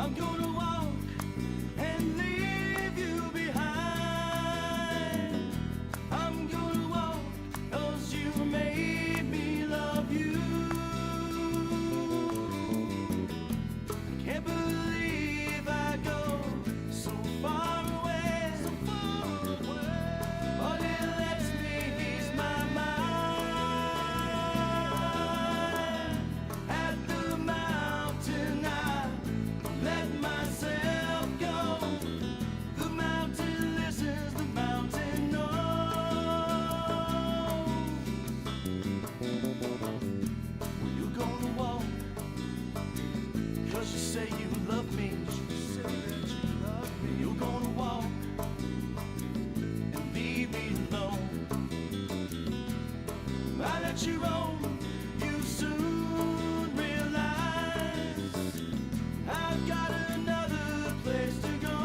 I'm gonna walk and leave you behind. I'm gonna walk 'cause you made me love you. Can't believe I go so far away, but it lets me ease my mind. At the mountain I let myself go. The mountain listens, the mountain knows. You're gonna walk 'cause you say you love me. You're gonna walk and leave me alone. I let you roam, you soon realize I've got another place to go.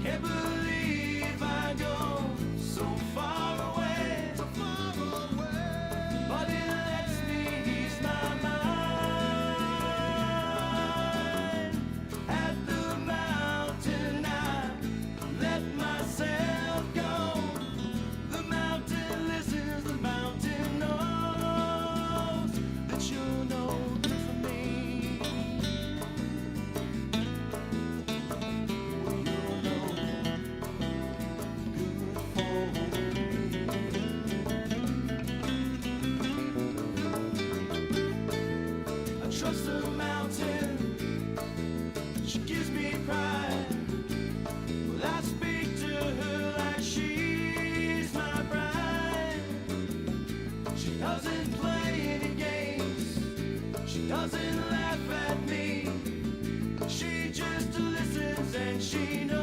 Can't believe I go so far away, but it lets me ease my mind. At the mountain I let myself go. The mountain listens, the mountain knows that you're no good for me. Well, you're no good for me. I trust the mountain, she gives me pride. Well, I speak to her like she's my bride. She doesn't play any games, she doesn't laugh at me. She just listens and she knows.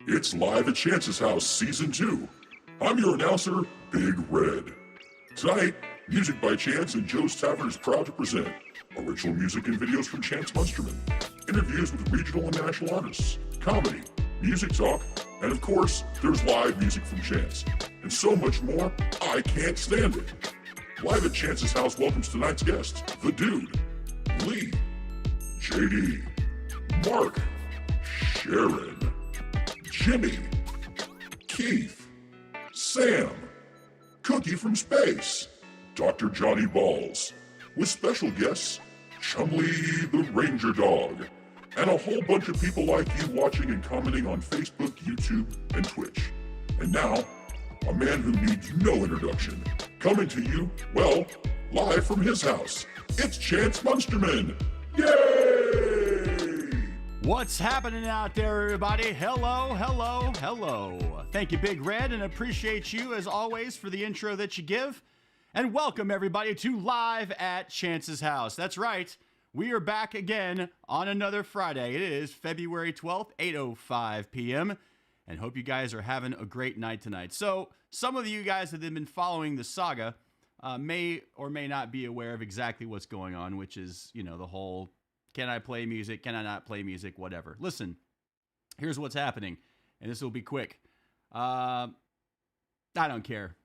It's live at Chance's house, Season 2. I'm your announcer, Big Red. Tonight, Music by Chance and Joe's Tavern is proud to present original music and videos from Chance Munsterman, interviews with regional and national artists, comedy, music talk, and of course, there's live music from Chance. And so much more, I can't stand it. Live at Chance's house welcomes tonight's guests, The Dude, Lee, JD, Mark, Sharon, Jimmy, Keith, Sam, Cookie from Space, Dr. Johnny Balls, with special guests, Chumley the Ranger Dog, and a whole bunch of people like you watching and commenting on Facebook, YouTube, and Twitch. And now, a man who needs no introduction, coming to you, well, live from his house. It's Chance Munsterman. Yay! What's happening out there, everybody? Hello, hello, hello. Thank you, Big Red, and appreciate you, as always, for the intro that you give. And welcome, everybody, to Live at Chance's house. That's right. We are back again on another Friday. It is February 12th, 8:05 p.m., and hope you guys are having a great night tonight. So, some of you guys that have been following the saga may or may not be aware of exactly what's going on, which is, you know, the whole, can I play music, can I not play music, whatever. Listen, here's what's happening, and this will be quick. I don't care.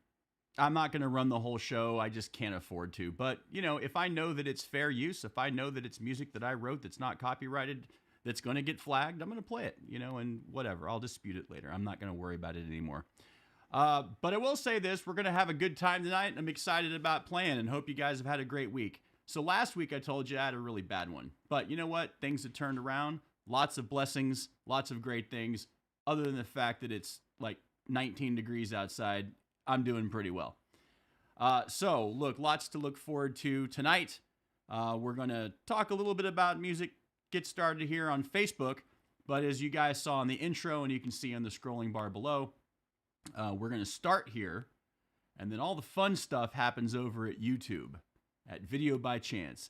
I'm not going to run the whole show. I just can't afford to. But, you know, if I know that it's fair use, if I know that it's music that I wrote that's not copyrighted, that's going to get flagged, I'm going to play it, you know, and whatever. I'll dispute it later. I'm not going to worry about it anymore. But I will say this. We're going to have a good time tonight. I'm excited about playing and hope you guys have had a great week. So last week I told you I had a really bad one. But you know what? Things have turned around. Lots of blessings. Lots of great things. Other than the fact that it's like 19 degrees outside, I'm doing pretty well. So, look, lots to look forward to tonight. We're going to talk a little bit about music, get started here on Facebook. But as you guys saw in the intro and you can see on the scrolling bar below, we're going to start here. And then all the fun stuff happens over at YouTube, at Video by Chance.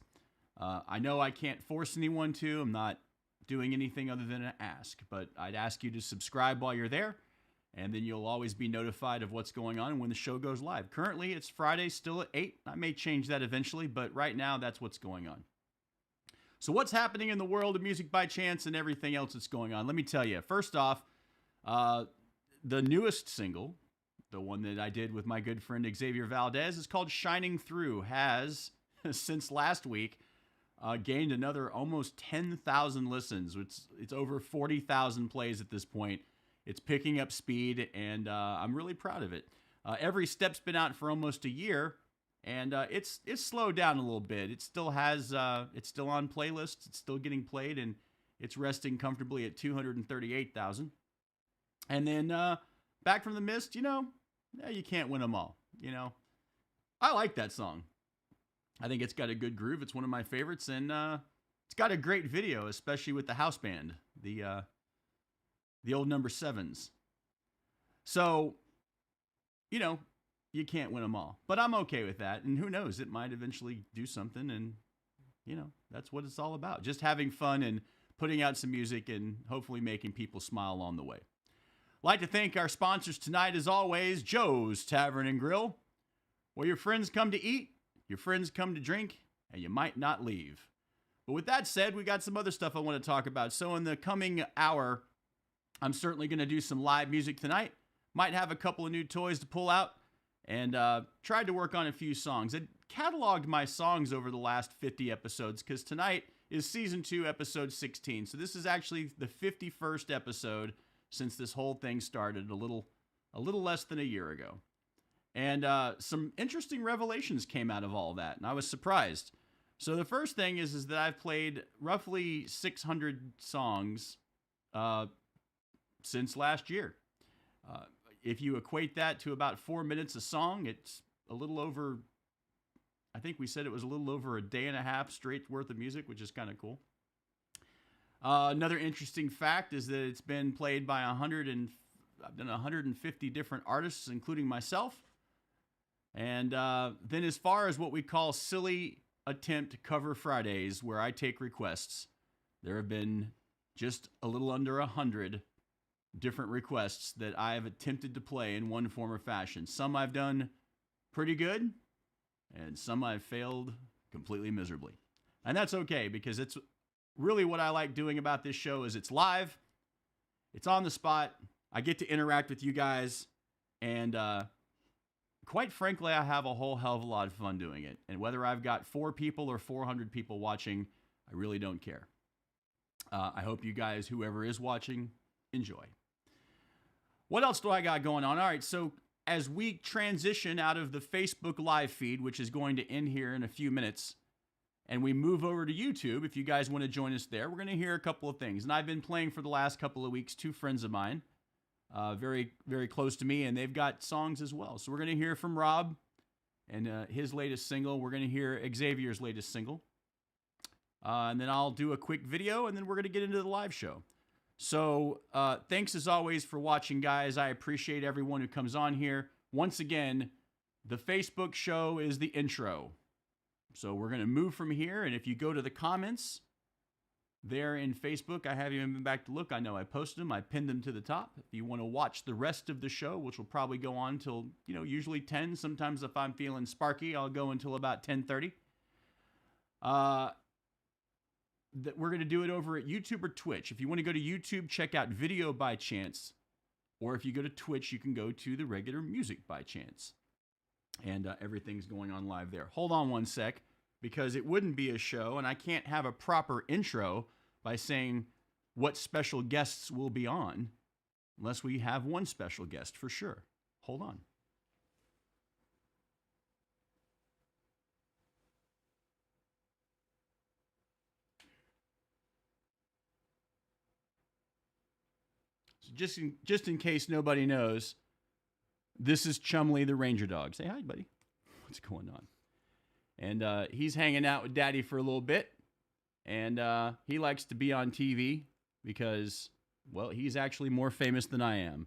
I know I can't force anyone to. I'm not doing anything other than an ask. But I'd ask you to subscribe while you're there. And then you'll always be notified of what's going on when the show goes live. Currently, it's Friday, still at 8. I may change that eventually, but right now, that's what's going on. So what's happening in the world of Music by Chance and everything else that's going on? Let me tell you. First off, the newest single, the one that I did with my good friend Xavier Valdez, is called Shining Through, has, since last week, gained another almost 10,000 listens. It's over 40,000 plays at this point. It's picking up speed, and I'm really proud of it. Every step's been out for almost a year, and it's slowed down a little bit. It still has, it's still on playlists. It's still getting played, and it's resting comfortably at 238,000. And then Back from the Mist, you know, you can't win them all. You know, I like that song. I think it's got a good groove. It's one of my favorites, and it's got a great video, especially with the house band. The old number 7s. So, you know, you can't win them all. But I'm okay with that. And who knows, it might eventually do something. And, you know, that's what it's all about. Just having fun and putting out some music and hopefully making people smile along the way. Like to thank our sponsors tonight, as always, Joe's Tavern and Grill, where your friends come to eat, your friends come to drink, and you might not leave. But with that said, we got some other stuff I want to talk about. So in the coming hour, I'm certainly going to do some live music tonight. Might have a couple of new toys to pull out. And tried to work on a few songs. I cataloged my songs over the last 50 episodes because tonight is Season 2, Episode 16. So this is actually the 51st episode since this whole thing started a little less than a year ago. And some interesting revelations came out of all that. And I was surprised. So the first thing is that I've played roughly 600 songs since last year. If you equate that to about 4 minutes a song, it's a little over, I think we said it was a little over a day and a half straight worth of music, which is kind of cool. Another interesting fact is that it's been played by 150 different artists, including myself. And then as far as what we call silly attempt cover Fridays, where I take requests, there have been just a little under 100 different requests that I have attempted to play in one form or fashion. Some I've done pretty good, and some I've failed completely miserably. And that's okay, because it's really what I like doing about this show is it's live, it's on the spot, I get to interact with you guys, and quite frankly, I have a whole hell of a lot of fun doing it. And whether I've got 4 people or 400 people watching, I really don't care. I hope you guys, whoever is watching, enjoy. What else do I got going on? All right, so as we transition out of the Facebook live feed, which is going to end here in a few minutes, and we move over to YouTube, if you guys want to join us there, we're going to hear a couple of things. And I've been playing for the last couple of weeks 2 friends of mine, very, very close to me, and they've got songs as well. So we're going to hear from Rob and his latest single. We're going to hear Xavier's latest single. And then I'll do a quick video, and then we're going to get into the live show. So thanks as always for watching, guys. I appreciate everyone who comes on here. Once again, the Facebook show is the intro. So we're going to move from here, and if you go to the comments there in Facebook, I haven't even been back to look. I know I posted them. I pinned them to the top. If you want to watch the rest of the show, which will probably go on till, usually 10. Sometimes if I'm feeling sparky, I'll go until about 10:30. We're going to do it over at YouTube or Twitch. If you want to go to YouTube, check out Video by Chance. Or if you go to Twitch, you can go to the regular Music by Chance. And everything's going on live there. Hold on one sec, because it wouldn't be a show, and I can't have a proper intro by saying what special guests will be on, unless we have one special guest for sure. Hold on. So just in case nobody knows, this is Chumley the Ranger Dog. Say hi, buddy. What's going on? And he's hanging out with Daddy for a little bit. And he likes to be on TV because, well, he's actually more famous than I am.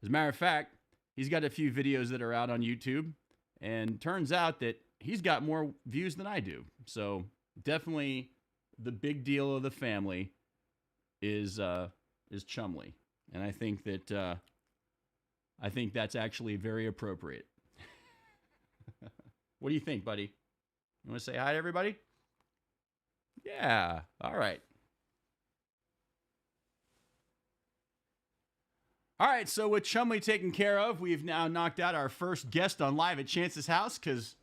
As a matter of fact, he's got a few videos that are out on YouTube. And turns out that he's got more views than I do. So definitely the big deal of the family is Chumley. And I think that's actually very appropriate. What do you think, buddy? You want to say hi to everybody? Yeah. All right. All right, so with Chumley taken care of, we've now knocked out our first guest on Live at Chance's house, because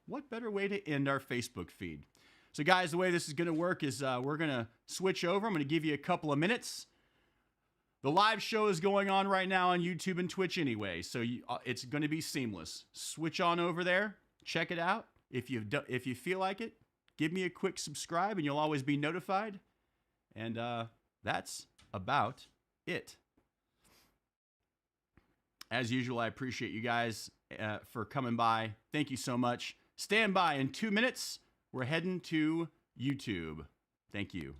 what better way to end our Facebook feed? So, guys, the way this is going to work is we're going to switch over. I'm going to give you a couple of minutes. The live show is going on right now on YouTube and Twitch anyway, so it's going to be seamless. Switch on over there, check it out. If you feel like it, give me a quick subscribe, and you'll always be notified. And that's about it. As usual, I appreciate you guys for coming by. Thank you so much. Stand by in 2 minutes. We're heading to YouTube. Thank you.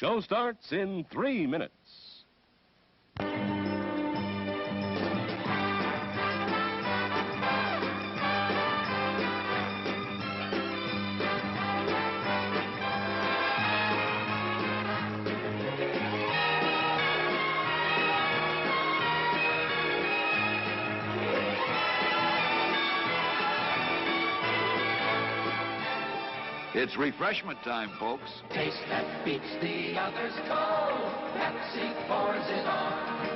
Show starts in 3 minutes. It's refreshment time, folks. Taste that beats the others cold. Pepsi pours it on.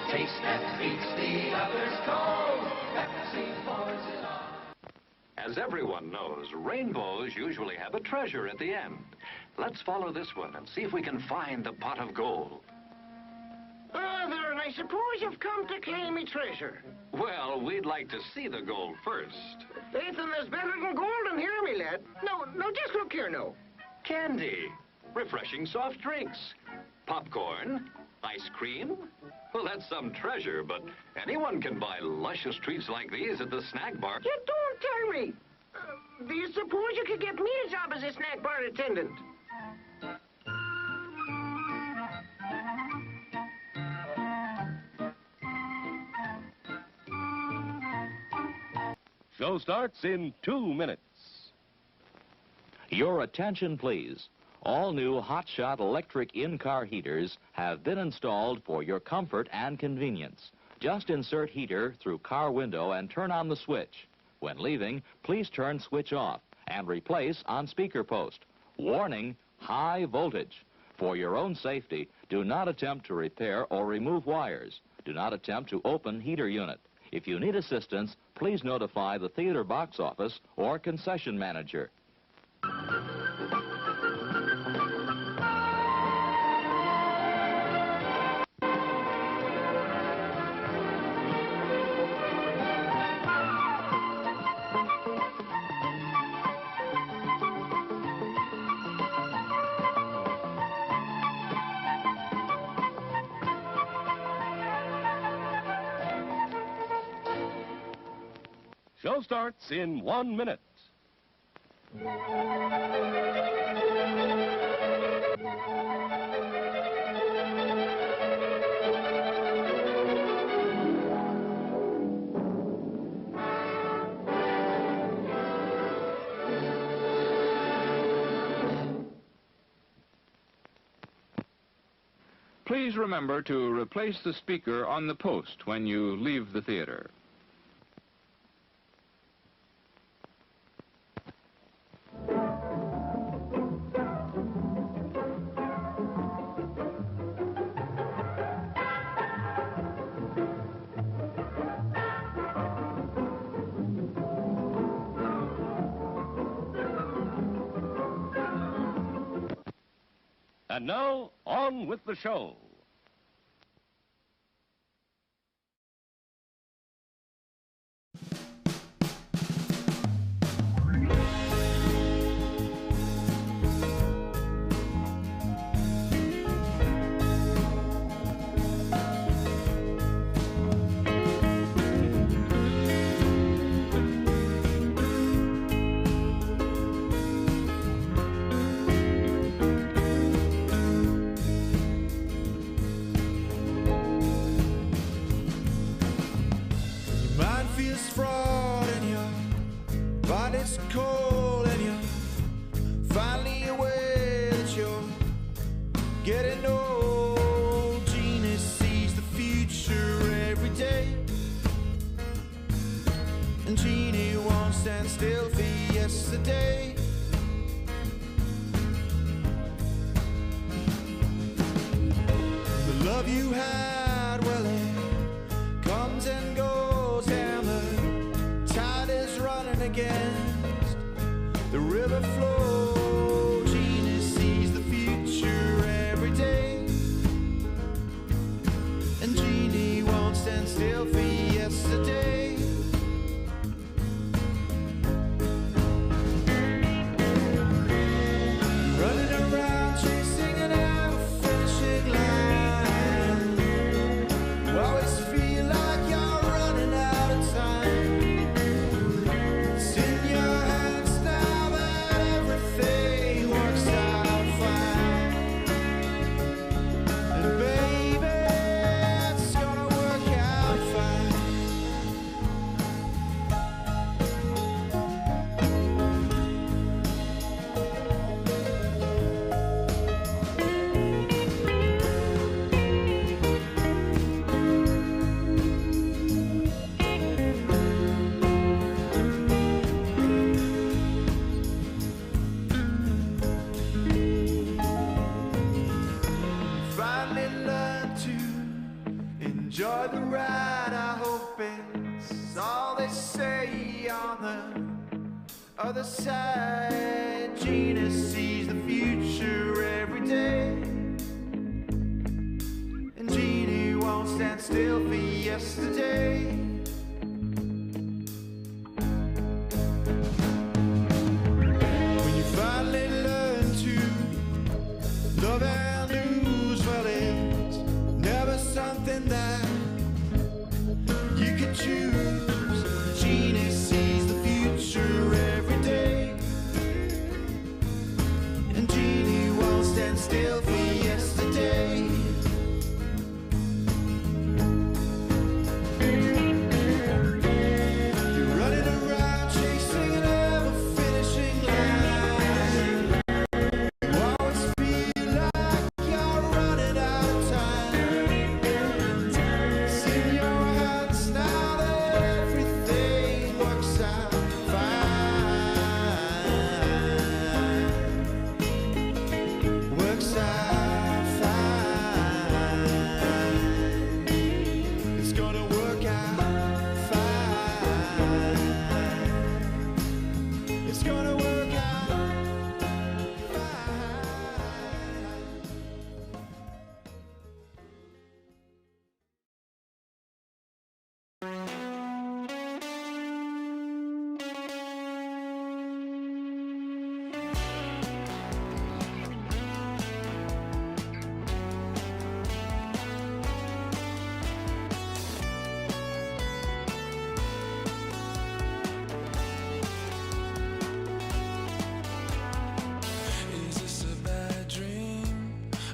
Taste that beats the others cold. Pepsi pours it on. As everyone knows, rainbows usually have a treasure at the end. Let's follow this one and see if we can find the pot of gold. There, I suppose you've come to claim me treasure. Well, we'd like to see the gold first. Ethan, there's better than gold in here, me lad. No, just look here, no. Candy, refreshing soft drinks, popcorn, ice cream. Well, that's some treasure, but anyone can buy luscious treats like these at the snack bar. You don't tell me. Do you suppose you could get me a job as a snack bar attendant? Show starts in 2 minutes. Your attention, please. All new hotshot electric in-car heaters have been installed for your comfort and convenience. Just insert heater through car window and turn on the switch. When leaving, please turn switch off and replace on speaker post. Warning, high voltage. For your own safety, do not attempt to repair or remove wires. Do not attempt to open heater unit. If you need assistance, please notify the theater box office or concession manager. Show starts in 1 minute. Please remember to replace the speaker on the post when you leave the theater. And now, on with the show. Fraud and your body's cold and you're finally aware that you're getting old. Gina sees the future every day, and Genie won't stand still for yesterday. The love you had, well, it comes and goes. Against the river flow, Gina sees the future every day, and Genie won't stand still for yesterday. Running around chasing an ever finishing line. Enjoy the ride, I hope it's all they say on the other side. Gina sees the future every day, and Jeannie won't stand still for yesterday. When you finally learn to love and lose, well, it's never something that you could choose. Jeannie sees the future every day, and Jeannie won't stand still for yesterday. You're running around chasing an ever-finishing line. You always feel like you're running out of time. It's in your hands now that everything works out fine. Works out fine. It's gonna work out fine. It's gonna work out fine. Is this a bad dream?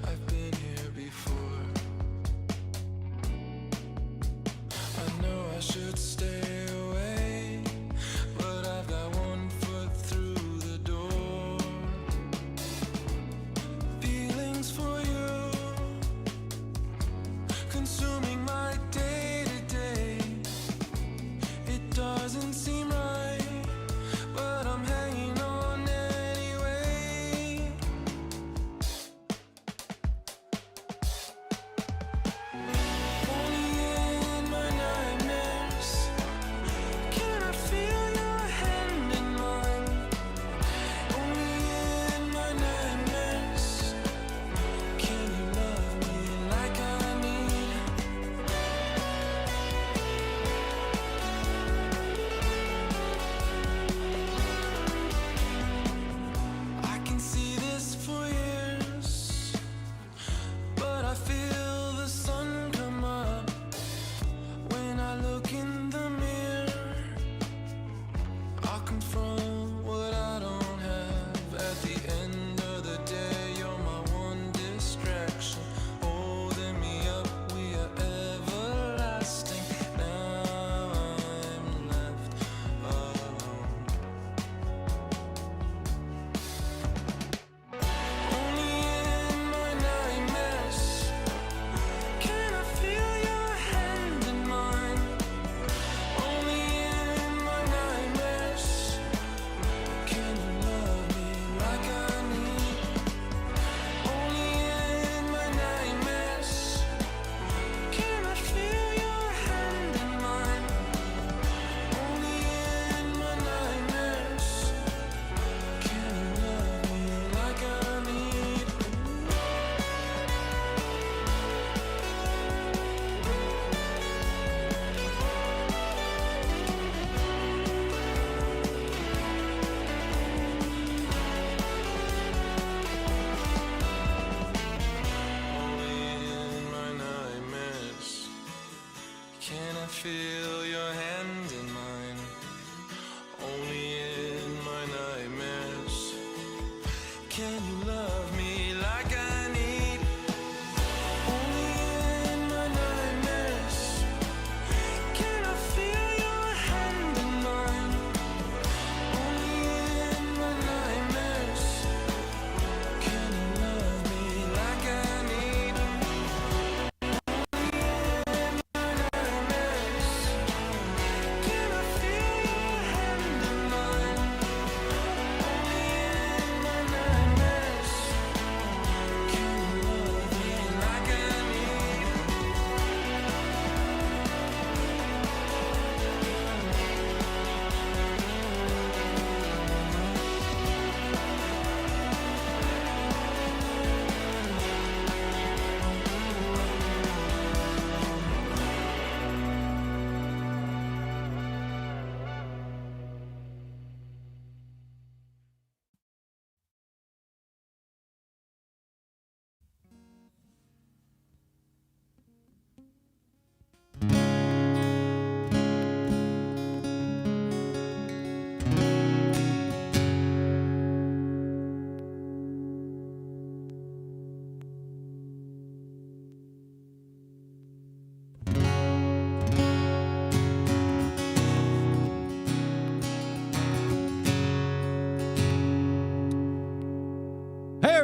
I've been here before. I know I should stay away, but I've got one foot through the door. Feelings for you, consuming my day to day. It doesn't seem right, but I'm hanging on anyway. Only in my nightmares can I feel your hand in mine. Only in my nightmares can you love me like I need. I can see this for years, but I feel the sun come up when I look in the mirror. I'll confront what I don't have. At the end of the day, you're my one distraction, holding me up. We are everlasting. Now I'm left alone. Only in my nightmares can I feel your hand in mine. Only in my nightmares can you love me like I need. Only in my nightmares can I feel your hand in mine. Only in my nightmares can you love me like I need. Only in my nightmares can I feel your hand in mine. Only in my nightmares can you love me like I need. Only in my nightmares can I feel your hand in mine. Only in my nightmares can you love me like I need. Only in my nightmares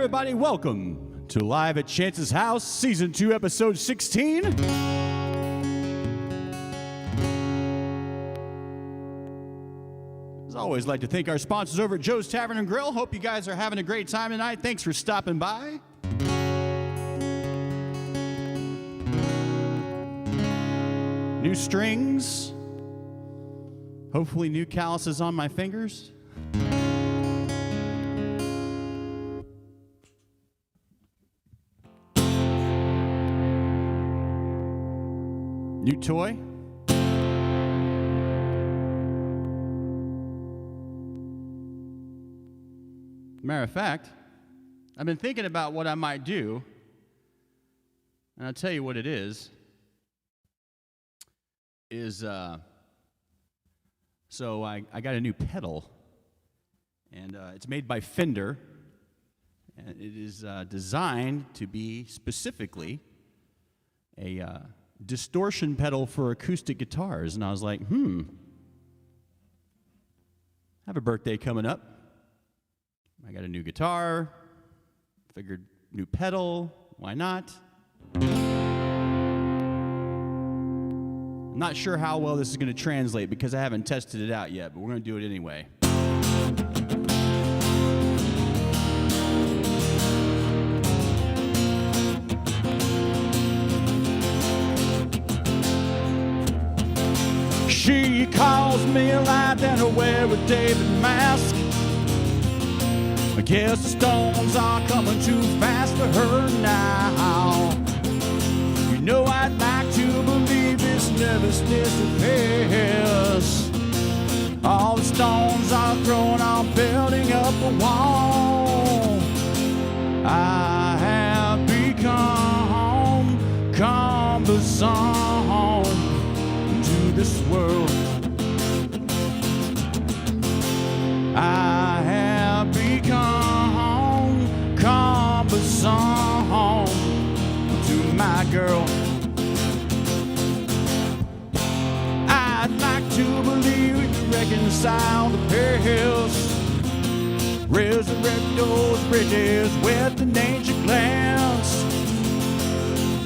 everybody. Welcome to Live at Chance's House, Season 2, Episode 16. As always, I'd like to thank our sponsors over at Joe's Tavern and Grill. Hope you guys are having a great time tonight. Thanks for stopping by. New strings. Hopefully new calluses on my fingers. New toy. Matter of fact, I've been thinking about what I might do, and I'll tell you what it is so I got a new pedal, and it's made by Fender, and it is designed to be specifically a distortion pedal for acoustic guitars. And I was like, I have a birthday coming up. I got a new guitar, figured new pedal, why not? I'm not sure how well this is going to translate because I haven't tested it out yet, but we're going to do it anyway. She calls me a light and I wear a David mask. I guess the stones are coming too fast for her now. You know I'd like to believe this nervousness disappears. All the stones are thrown off, building up a wall. I have become cumbersome to this world. I have become cumbersome to my girl. I'd like to believe we can reconcile the past, resurrect those bridges with an ancient glance.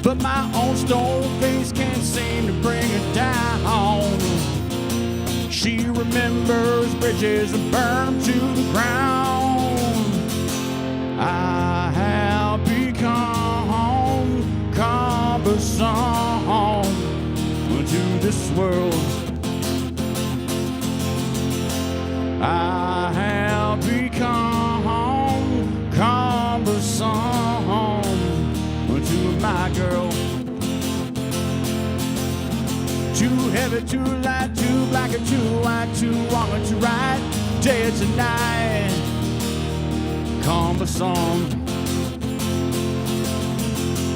But my own stone face can't seem to bring her down. She remembers bridges and burn them to the ground. I have become cumbersome to this world. I have become cumbersome to my girl. Too heavy, too light, too black, or too white, too wrong, or too right, day or tonight, cumbersome.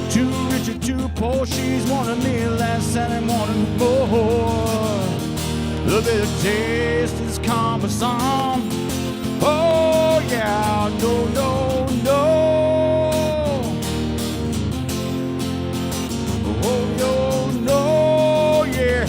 Too rich or too poor, she's wanting me less and wanting more. The bitter taste is cumbersome. Oh yeah, no, no, no. Oh no, no, yeah.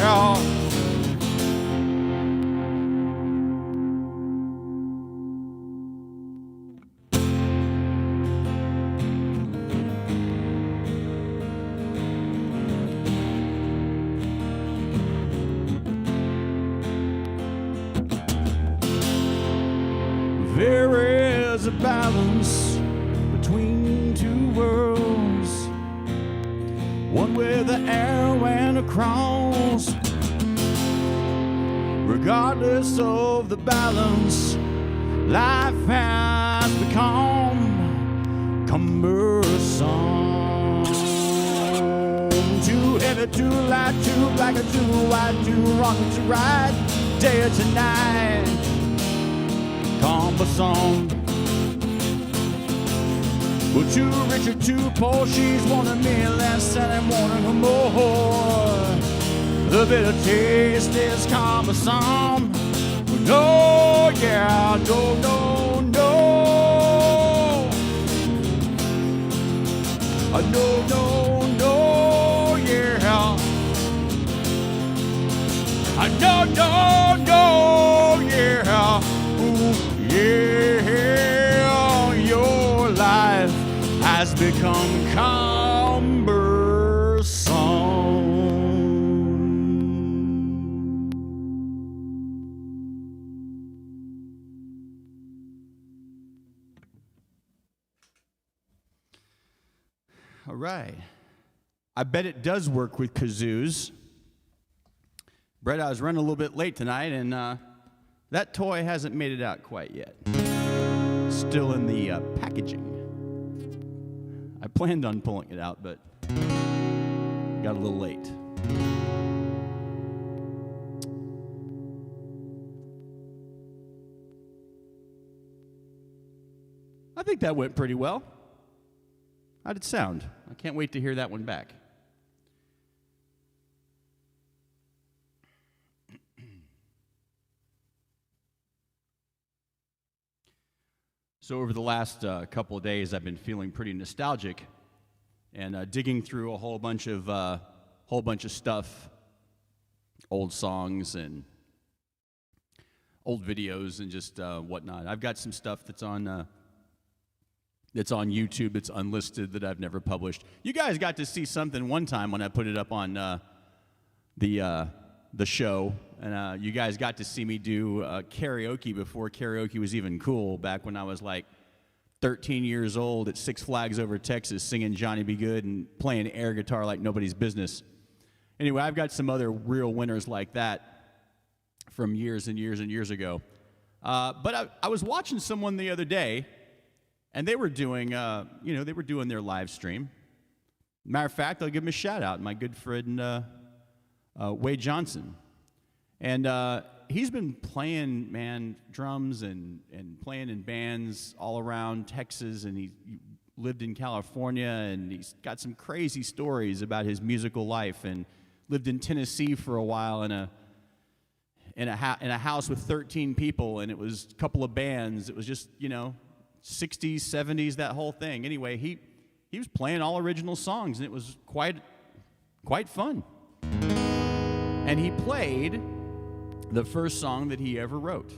There is a balance between two worlds, one with an arrow and a cross. Regardless of the balance, life has become cumbersome. Too heavy, too light, too black, or too white, too wrong, or too right, day or tonight, cumbersome. But too rich or too poor, she's wanting me less and I'm wanting her more. The bitter taste is cumbersome. No, yeah, no, no, no. No, no, no, yeah. No, no, no, yeah. Ooh, yeah, your life has become cumbersome. All right. I bet it does work with kazoos. Brett, I was running a little bit late tonight, and that toy hasn't made it out quite yet. Still in the packaging. I planned on pulling it out, but got a little late. I think that went pretty well. How did it sound? I can't wait to hear that one back. So over the last couple of days, I've been feeling pretty nostalgic, and digging through a whole bunch of stuff, old songs and old videos and just whatnot. I've got some stuff that's on YouTube that's unlisted that I've never published. You guys got to see something one time when I put it up on the show, and you guys got to see me do karaoke before karaoke was even cool, back when I was like 13 years old at Six Flags Over Texas, singing Johnny Be Good and playing air guitar like nobody's business. Anyway, I've got some other real winners like that from years and years and years ago. But I was watching someone the other day, and they were doing, they were doing their live stream. Matter of fact, I'll give him a shout out, my good friend Wade Johnson. And he's been playing, drums and playing in bands all around Texas, and he lived in California, and he's got some crazy stories about his musical life, and lived in Tennessee for a while in a house with 13 people, and it was a couple of bands. It was just, 60s, 70s, that whole thing. Anyway, he was playing all original songs, and it was quite fun. And he played the first song that he ever wrote.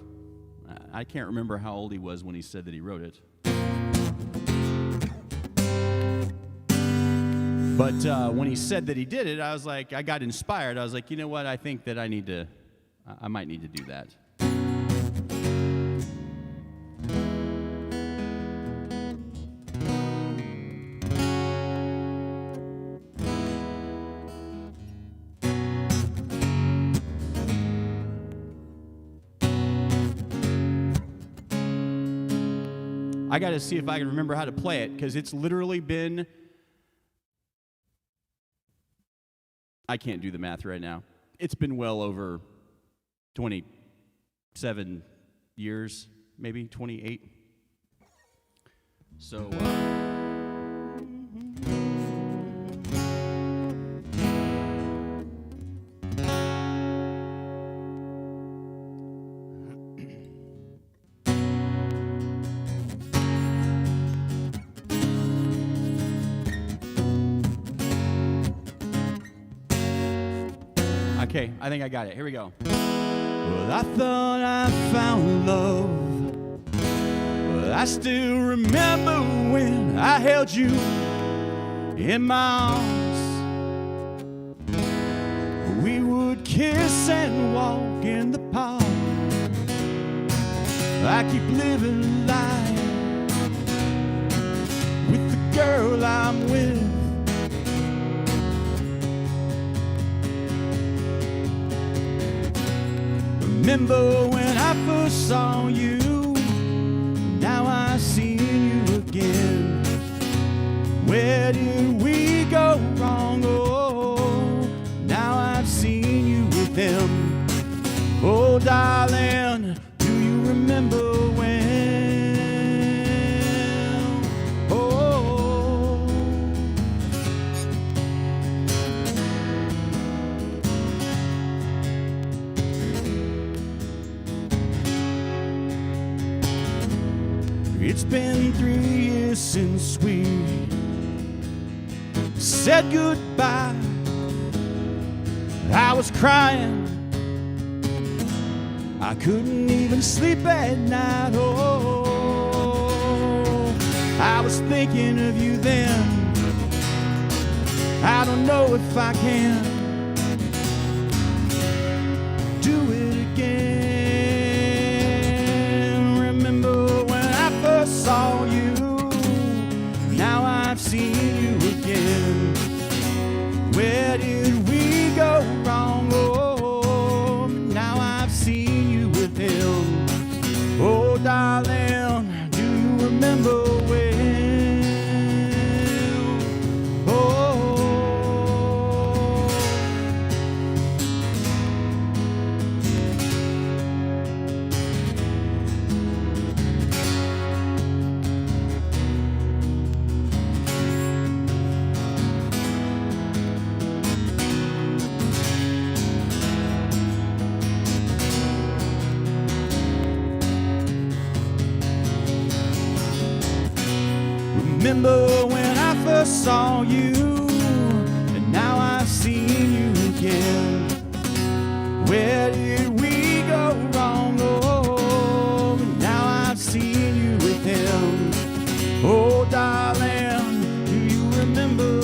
I can't remember how old he was when he said that he wrote it. But when he said that he did it, I was like, I got inspired. I was like, you know what? I think that I might need to do that. I got to see if I can remember how to play it, because it's literally been, I can't do the math right now. It's been well over 27 years, maybe 28. So, okay, I think I got it. Here we go. Well, I thought I found love. Well, I still remember when I held you in my arms. We would kiss and walk in the park. I keep living life with the girl I'm with. Remember when I first saw you, now I see you again. Where did we go wrong? Oh, now I've seen you with him. Oh, darling, do you remember when? Oh, it's been 3 years since we said goodbye. I was crying, I couldn't even sleep at night. Oh, I was thinking of you then. I don't know if I can do it again. Remember when I first saw you, now I've seen you again. Where did we go wrong? Oh, now I've seen you with him. Oh, darling, do you remember when? Remember when I first saw you, and now I've seen you again. Where did we go wrong? Oh, and now I've seen you with him. Oh, darling, do you remember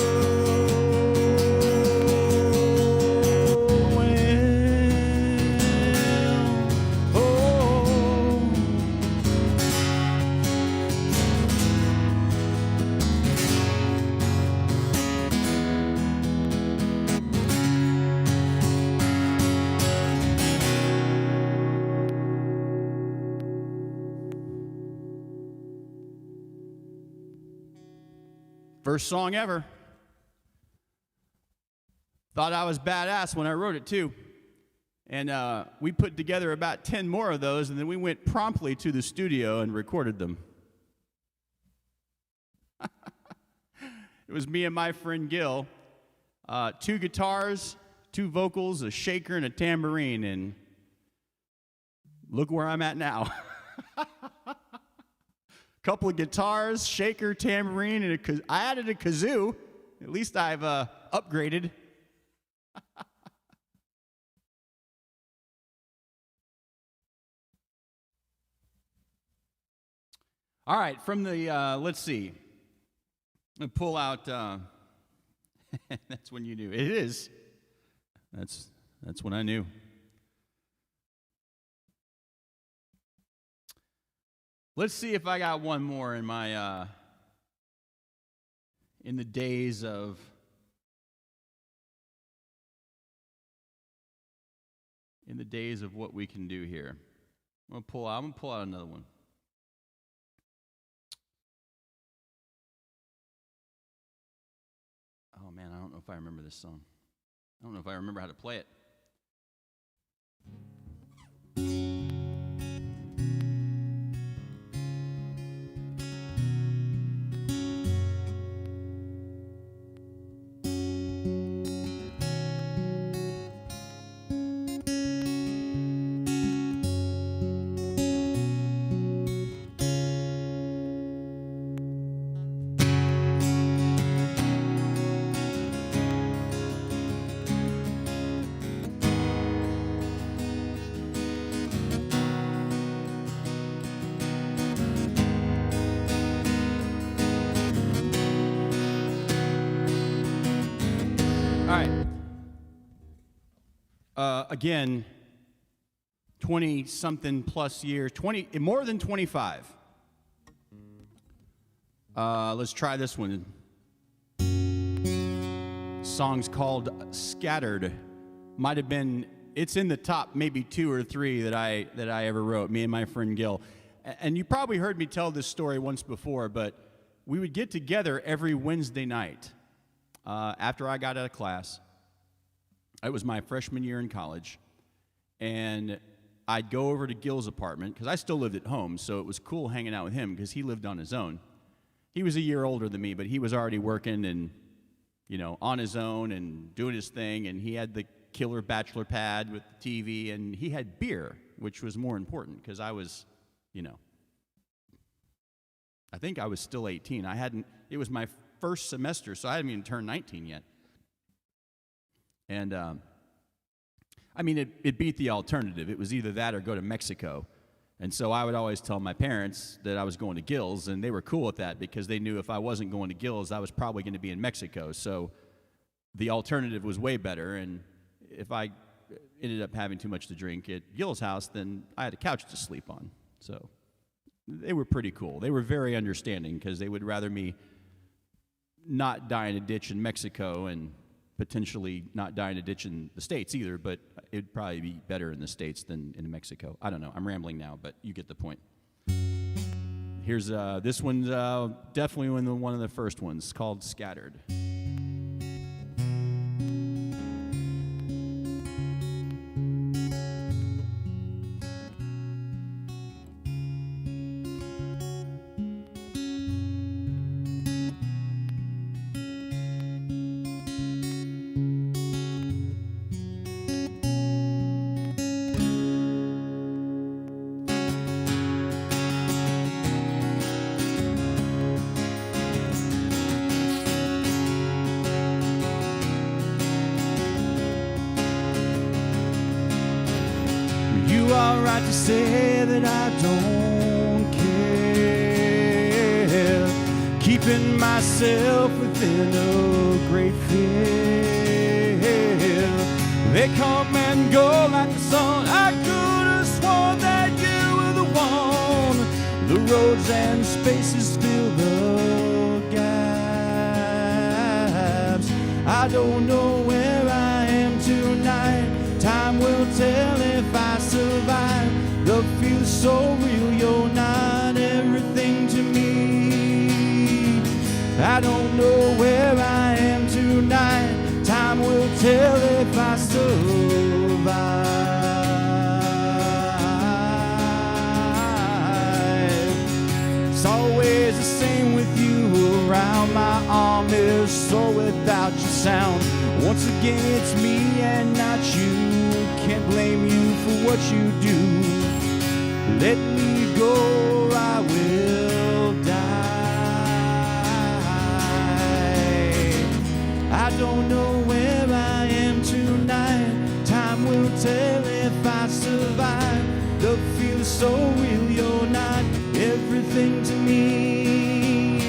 when? Oh. First song ever. Thought I was badass when I wrote it too. And we put together about 10 more of those, and then we went promptly to the studio and recorded them. It was me and my friend Gil. 2 guitars, 2 vocals, a shaker, and a tambourine, and look where I'm at now. Couple of guitars, shaker, tambourine, and I added a kazoo. At least I've upgraded. All right, from the, let's see. I'm going to pull out, that's when you knew. It is. That's when I knew. Let's see if I got one more in my, in the days of what we can do here. I'm gonna pull out another one. Oh man, I don't know if I remember this song. I don't know if I remember how to play it. Again, 20-something plus years, more than 25. Let's try this one. Song's called Scattered. Might have been, it's in the top maybe 2 or 3 that I ever wrote, me and my friend Gil. And you probably heard me tell this story once before, but we would get together every Wednesday night after I got out of class. It was my freshman year in college, and I'd go over to Gil's apartment, because I still lived at home, so it was cool hanging out with him, because he lived on his own. He was a year older than me, but he was already working and, you know, on his own and doing his thing, and he had the killer bachelor pad with the TV, and he had beer, which was more important, because I was, you know, I think I was still 18. It was my first semester, so I hadn't even turned 19 yet. And, I mean, it beat the alternative. It was either that or go to Mexico. And so I would always tell my parents that I was going to Gills, and they were cool with that because they knew if I wasn't going to Gills, I was probably going to be in Mexico. So the alternative was way better, and if I ended up having too much to drink at Gil's house, then I had a couch to sleep on. So they were pretty cool. They were very understanding because they would rather me not die in a ditch in Mexico and potentially not die in a ditch in the States either, but it'd probably be better in the States than in Mexico. I don't know. I'm rambling now, but you get the point. Here's this one's definitely one of the first ones, called Scattered. You are right to say that I don't care, keeping myself within a great fear. They come and go like the sun. I could have sworn that you were the one. The roads and spaces fill the gaps. I don't know where I am tonight. Time will tell if I survive. The feel's so real, you're not everything to me. I don't know where I am tonight. Time will tell if I survive. It's always the same with you around. My arm is sore without your sound. Once again it's me and not you. Can't blame you for what you do. Let me go or I will die. I don't know where I am tonight. Time will tell if I survive. The feel's so real, you're not everything to me.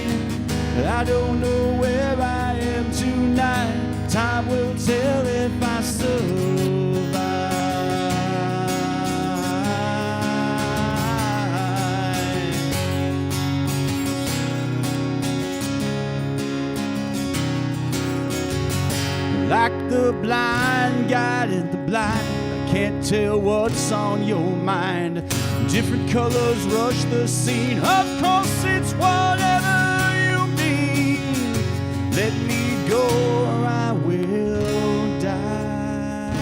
I don't know where I am tonight. Time will tell if I survive. Like the blind guiding the blind, I can't tell what's on your mind. Different colors rush the scene. Of course it's whatever you mean. Let me go or I will die.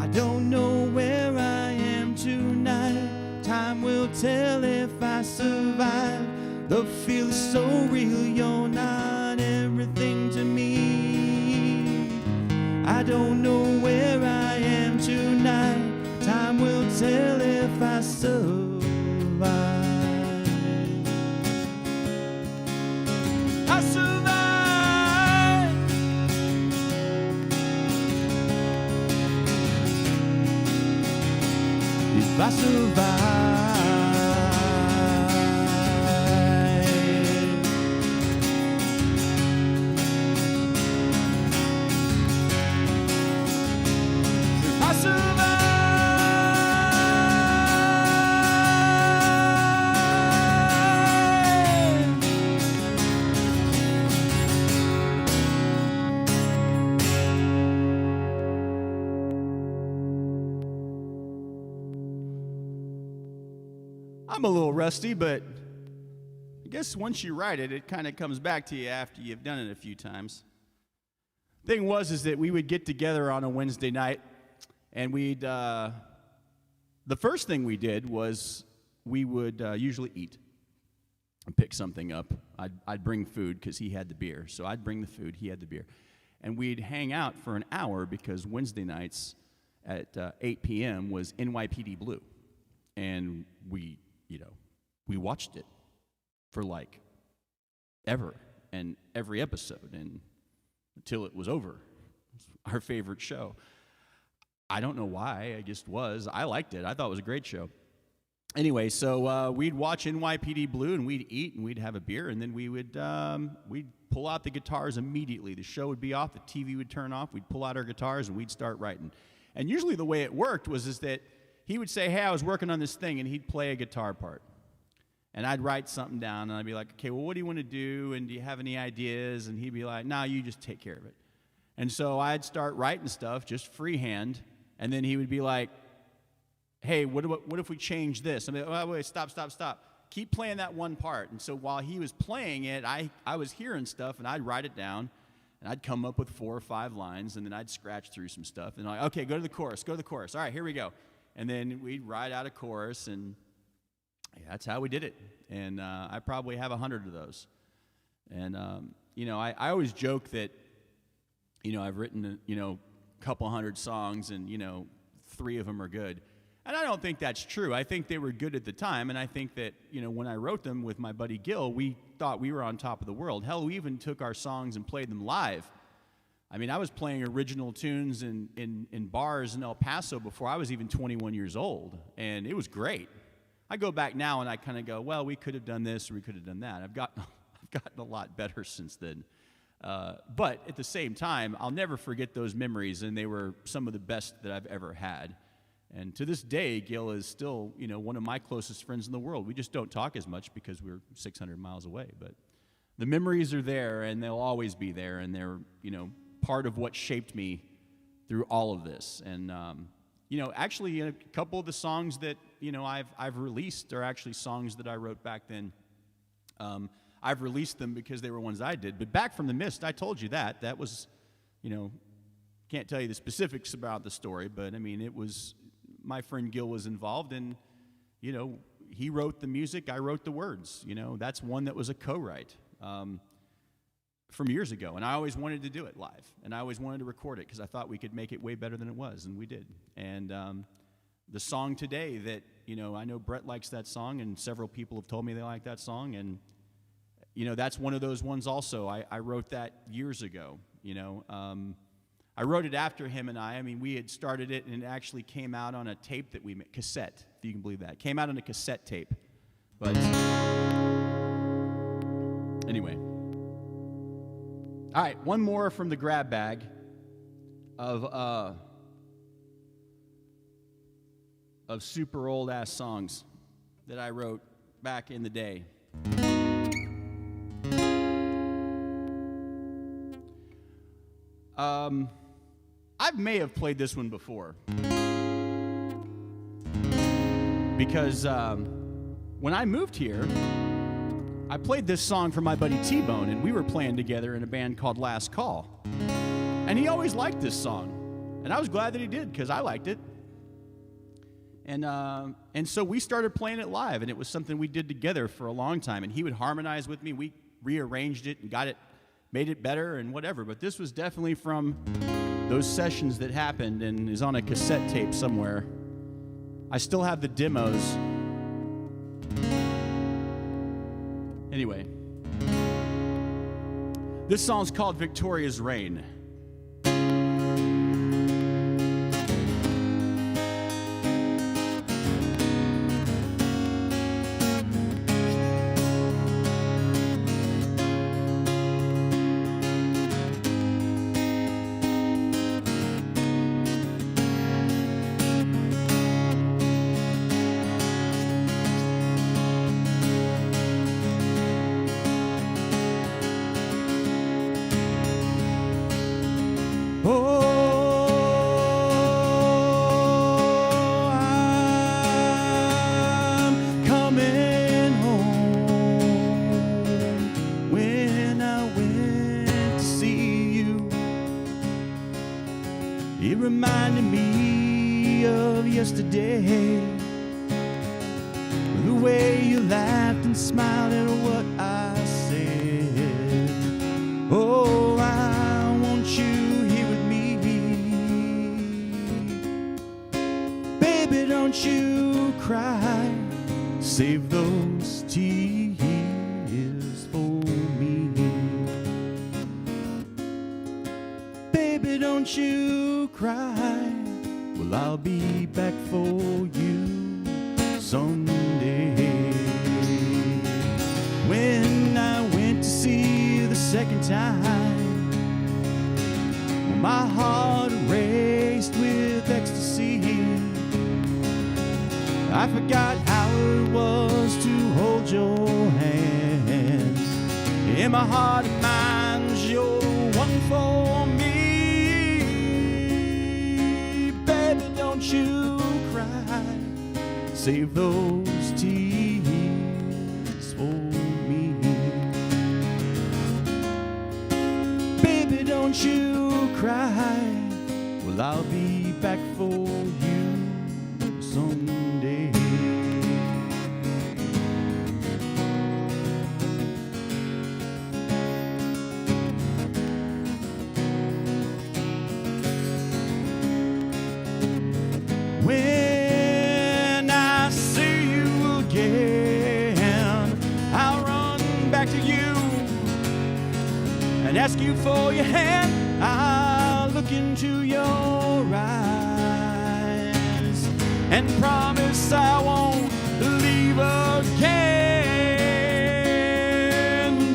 I don't know where I am tonight. Time will tell if I survive. The feel's so real, you're not everything to me. I don't know where I am tonight. Time will tell if I survive. I survive. If I survive. I'm a little rusty, but I guess once you write it, it kind of comes back to you after you've done it a few times. Thing is that we would get together on a Wednesday night, and we'd, the first thing we did was we would usually eat and pick something up. I'd bring food because he had the beer, so I'd bring the food, he had the beer. And we'd hang out for an hour because Wednesday nights at 8 p.m. was NYPD Blue. And we watched it for like ever and every episode and until it was over. It's our favorite show. I don't know why. I just was. I liked it. I thought it was a great show. Anyway, so we'd watch NYPD Blue, and we'd eat, and we'd have a beer, and then we'd pull out the guitars immediately. The show would be off, the TV would turn off, we'd pull out our guitars, and we'd start writing. And usually the way it worked was that he would say, hey, I was working on this thing, and he'd play a guitar part. And I'd write something down, and I'd be like, okay, well, what do you want to do, and do you have any ideas? And he'd be like, no, you just take care of it. And so I'd start writing stuff, just freehand, and then he would be like, hey, what if we change this? I'd be like, oh, wait, stop. Keep playing that one part. And so while he was playing it, I was hearing stuff, and I'd write it down, and I'd come up with 4 or 5 lines, and then I'd scratch through some stuff. And like, okay, go to the chorus. All right, here we go. And then we'd write out a chorus, and yeah, that's how we did it. And I probably have 100 of those. And, I always joke that, I've written, a couple hundred songs, and, 3 of them are good. And I don't think that's true. I think they were good at the time, and I think that, when I wrote them with my buddy Gil, we thought we were on top of the world. Hell, we even took our songs and played them live. I mean, I was playing original tunes in bars in El Paso before I was even 21 years old, and it was great. I go back now and I kind of go, well, we could have done this or we could have done that. I've gotten a lot better since then. But at the same time, I'll never forget those memories, and they were some of the best that I've ever had. And to this day, Gil is still, one of my closest friends in the world. We just don't talk as much because we're 600 miles away. But the memories are there, and they'll always be there, and they're, part of what shaped me through all of this. And, actually, a couple of the songs that, I've released are actually songs that I wrote back then. I've released them because they were ones I did. But Back from the Mist, I told you that. That was, can't tell you the specifics about the story, but, it was... My friend Gil was involved, and, he wrote the music, I wrote the words. That's one that was a co-write from years ago, and I always wanted to do it live, and I always wanted to record it because I thought we could make it way better than it was, and we did. And the song today that, I know Brett likes that song, and several people have told me they like that song, and, that's one of those ones also. I wrote that years ago, I wrote it after him and I mean, we had started it, and it actually came out on a tape that we made, cassette, if you can believe that. It came out on a cassette tape. But anyway. All right, one more from the grab bag of super old-ass songs that I wrote back in the day. I may have played this one before because when I moved here, I played this song for my buddy T-Bone, and we were playing together in a band called Last Call. And he always liked this song, and I was glad that he did because I liked it. And so we started playing it live, and it was something we did together for a long time. And he would harmonize with me. We rearranged it and made it better and whatever. But this was definitely from those sessions that happened and is on a cassette tape somewhere. I still have the demos. Anyway, this song's called Victoria's Reign. well, I'll be back for you someday. When I went to see you the second time, well, my heart raced with ecstasy. I forgot how it was to hold your hand. In my heart and mind, you're the one for me. Baby, don't you cry. Save those tears for me. Baby, don't you cry. Well, I'll be back for you someday. When I see you again, I'll run back to you and ask you for your hand. I'll look into your eyes and promise I won't leave again.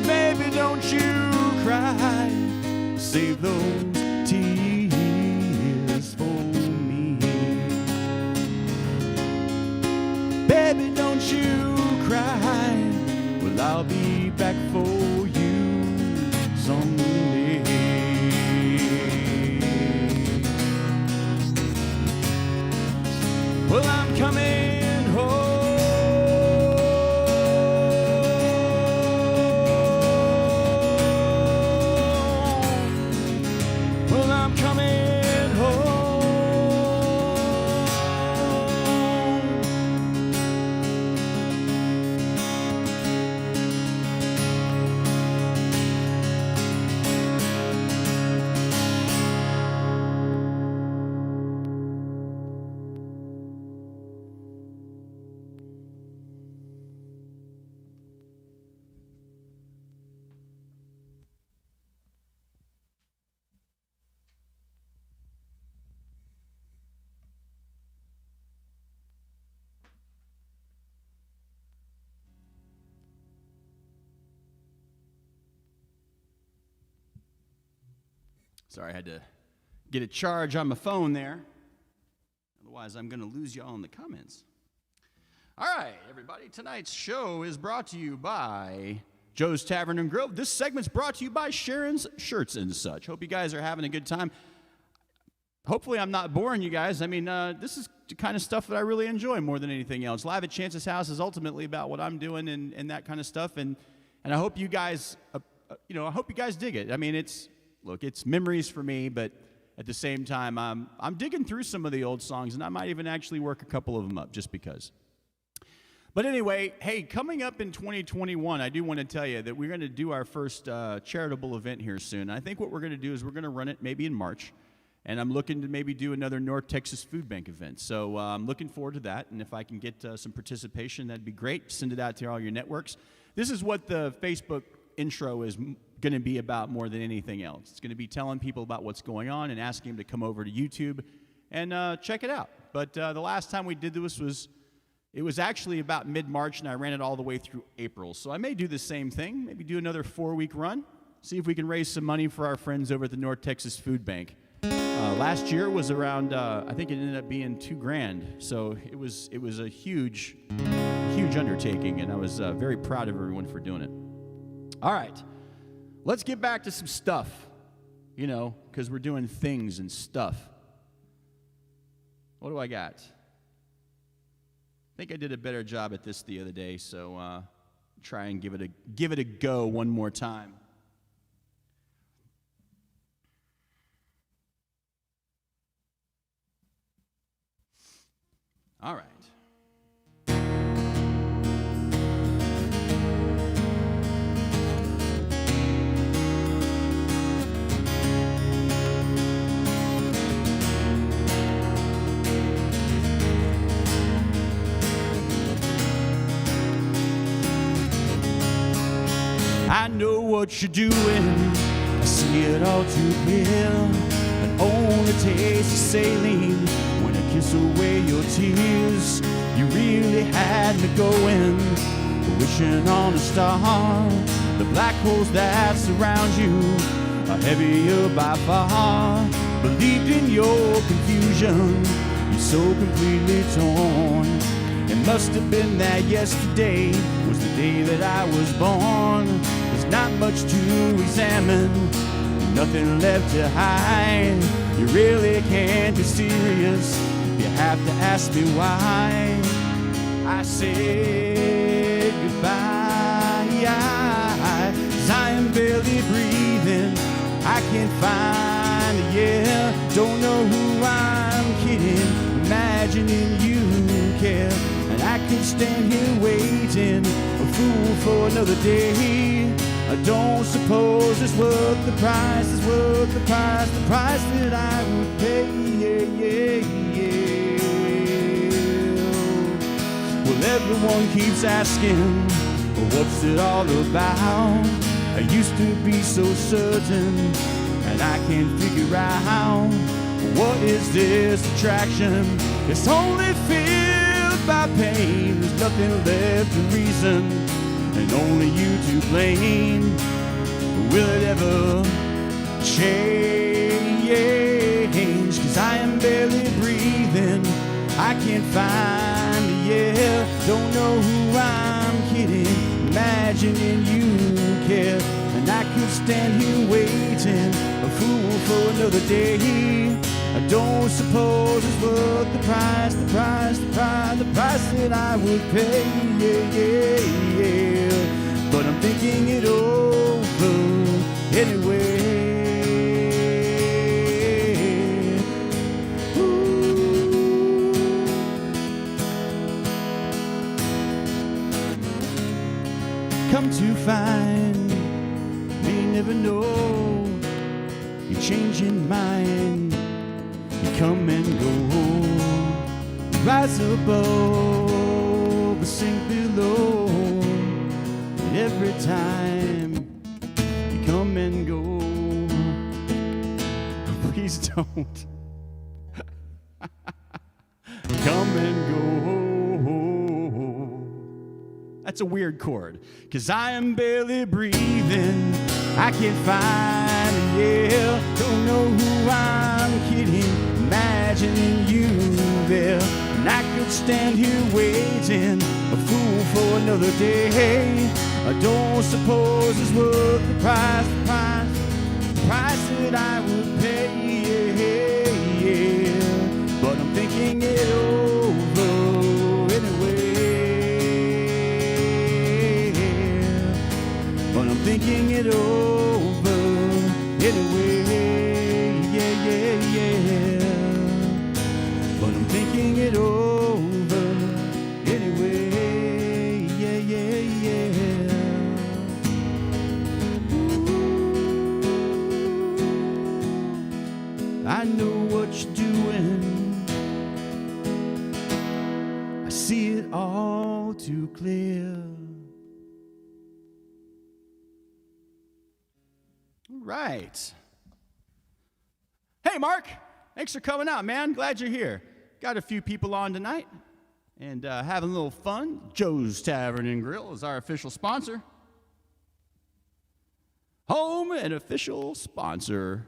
Baby, don't you cry. Save those tears for me. Baby, don't you cry. Well, I'll be back for you someday. Well, I'm coming home. Well, I'm coming home. Sorry, I had to get a charge on my phone there. Otherwise, I'm going to lose y'all in the comments. All right, everybody. Tonight's show is brought to you by Joe's Tavern and Grill. This segment's brought to you by Sharon's Shirts and such. Hope you guys are having a good time. Hopefully, I'm not boring you guys. I mean, this is the kind of stuff that I really enjoy more than anything else. Live at Chance's house is ultimately about what I'm doing and that kind of stuff. And I hope you guys, I hope you guys dig it. I mean, it's memories for me, but at the same time, I'm digging through some of the old songs, and I might even actually work a couple of them up just because. But anyway, hey, coming up in 2021, I do want to tell you that we're going to do our first charitable event here soon. I think what we're going to do is we're going to run it maybe in March, and I'm looking to maybe do another North Texas Food Bank event. So I'm looking forward to that, and if I can get some participation, that'd be great. Send it out to all your networks. This is what the Facebook intro is going to be about more than anything else. It's going to be telling people about what's going on and asking them to come over to YouTube and check it out. But the last time we did this was actually about mid-March, and I ran it all the way through April. So I may do the same thing, maybe do another 4-week run, see if we can raise some money for our friends over at the North Texas Food Bank. Last year was around, I think it ended up being $2,000. So it was a huge undertaking, and I was very proud of everyone for doing it. All right. Let's get back to some stuff, because we're doing things and stuff. What do I got? I think I did a better job at this the other day, so try and give it a go one more time. All right. I know what you're doing, I see it all too clear. An only taste of saline when it kiss away your tears. You really had me going, wishing on a star. The black holes that surround you are heavier by far. Believed in your confusion, you're so completely torn. It must have been that yesterday was the day that I was born. There's not much to examine, nothing left to hide. You really can't be serious, you have to ask me why. I said goodbye, 'cause I am barely breathing. I can't find a yeah, don't know who I'm kidding, imagining you care. And I could stand here waiting, a fool for another day. I don't suppose it's worth the price, it's worth the price that I would pay, Well, everyone keeps asking, what's it all about? I used to be so certain, and I can't figure out, what is this attraction? It's only filled by pain, there's nothing left to reason, and only you to blame. Will it ever change? 'Cause I am barely breathing, I can't find a yeah, don't know who I'm kidding, imagining you care. And I could stand here waiting, a fool for another day. I don't suppose it's worth the price that I would pay, But I'm thinking it over anyway. Come to find, may never know, you change your mind, you come and go, rise above, but sink below, and every time you come and go, please don't, come and go. That's a weird chord, 'cause I am barely breathing, I can't find a yeah, don't know who I'm kidding, imagining you there. And I could stand here waiting, a fool for another day. I don't suppose it's worth the price that I would pay, But I'm thinking it over anyway. But I'm thinking it over anyway, But I'm thinking it over anyway, Ooh, I know what you're doing, I see it all too clear. Right. Hey, Mark. Thanks for coming out, man. Glad you're here. Got a few people on tonight and having a little fun. Joe's Tavern and Grill is our official sponsor. Home and official sponsor.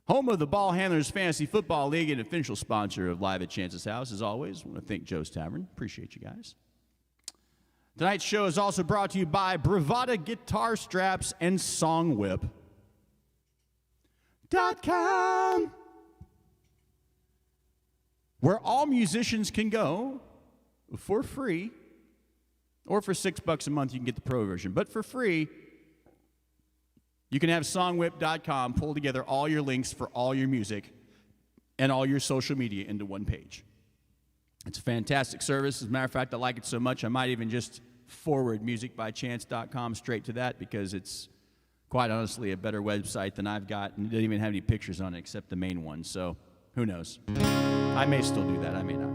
Home of the Ball Handlers Fantasy Football League and official sponsor of Live at Chance's House. As always, I want to thank Joe's Tavern. Appreciate you guys. Tonight's show is also brought to you by Bravada Guitar Straps and SongWhip.com, where all musicians can go for free, or for $6 a month you can get the pro version, but for free you can have SongWhip.com pull together all your links for all your music and all your social media into one page. It's a fantastic service. As a matter of fact, I like it so much I might even just forward musicbychance.com straight to that, because it's quite honestly a better website than I've got, and it doesn't even have any pictures on it except the main one, so who knows. I may still do that, I may not.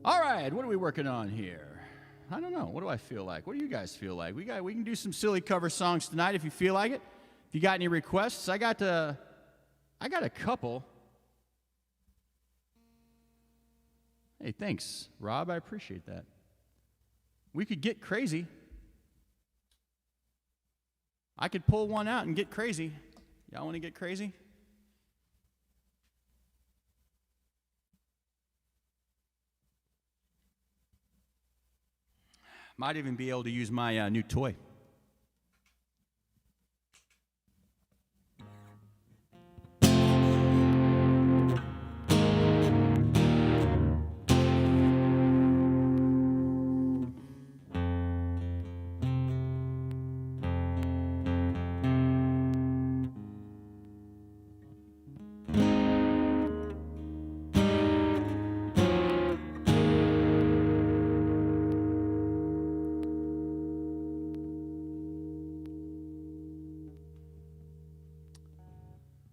All right, what are we working on here? I don't know. What do I feel like? What do you guys feel like? We can do some silly cover songs tonight if you feel like it. If you got any requests, I got I got a couple. Hey, thanks, Rob. I appreciate that. We could get crazy. I could pull one out and get crazy. Y'all want to get crazy? Might even be able to use my new toy.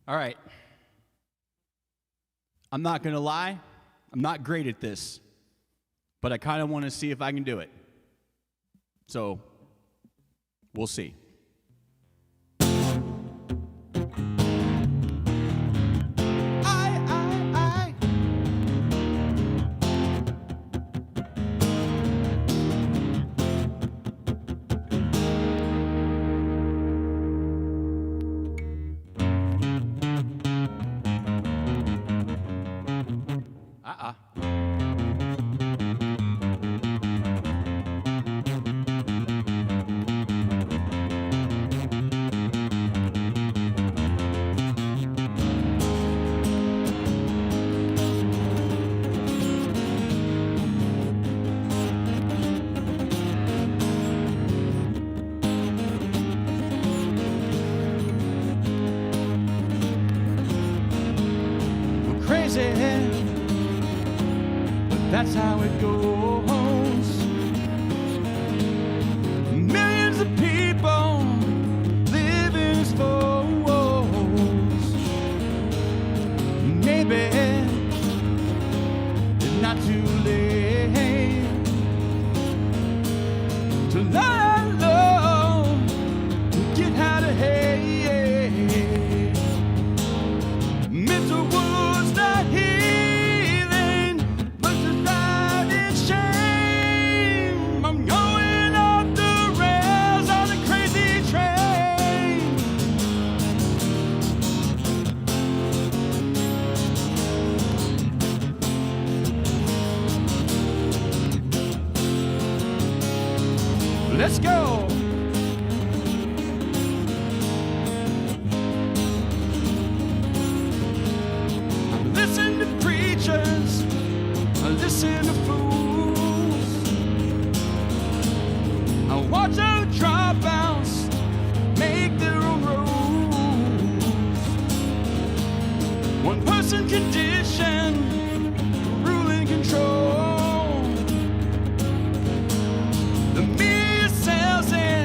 All right. I'm not going to lie. I'm not great at this, but I kind of want to see if I can do it. So, we'll see. But that's how it goes. Millions of people living as foes. Maybe it's not too late to learn love, to get how to hate. Mental wounds not healing, but survived in shame. I'm going off the rails on a crazy train. Let's go. Listen to preachers, listen to fools. I watch our dropouts make their own rules. One person condition, ruling control. The media sells it.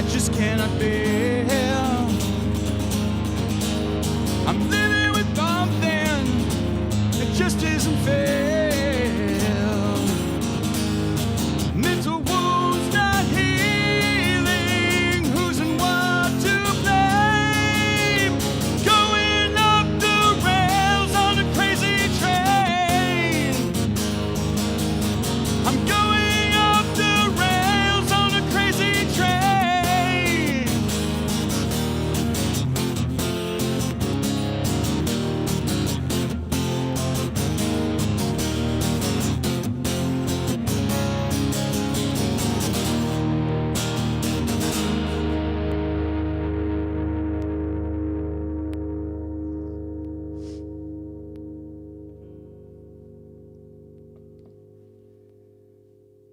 I just cannot bear. I'm living with something that just isn't fair. Mental wounds not healing. Who's and what to blame? Going off the rails on a crazy train. I'm going off the rails on a crazy train.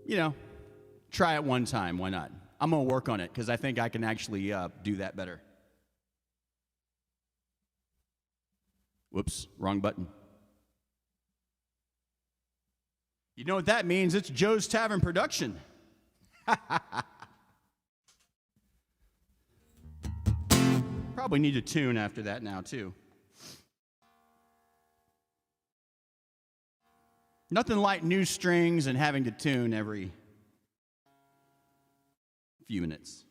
You know, try it one time. Why not? I'm going to work on it because I think I can actually do that better. Whoops, wrong button. You know what that means? It's Joe's Tavern production. Probably need a tune after that now, too. Nothing like new strings and having to tune every few minutes.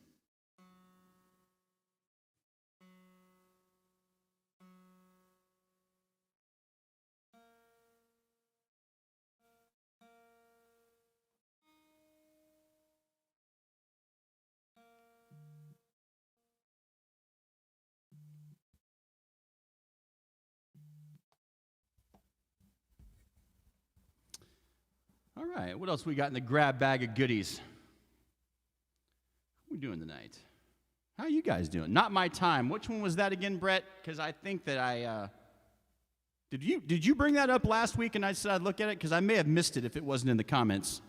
All right, what else we got in the grab bag of goodies? What are we doing tonight? How are you guys doing? Not My Time. Which one was that again, Brett? Because I think that I... Did you bring that up last week and I said I'd look at it? Because I may have missed it if it wasn't in the comments.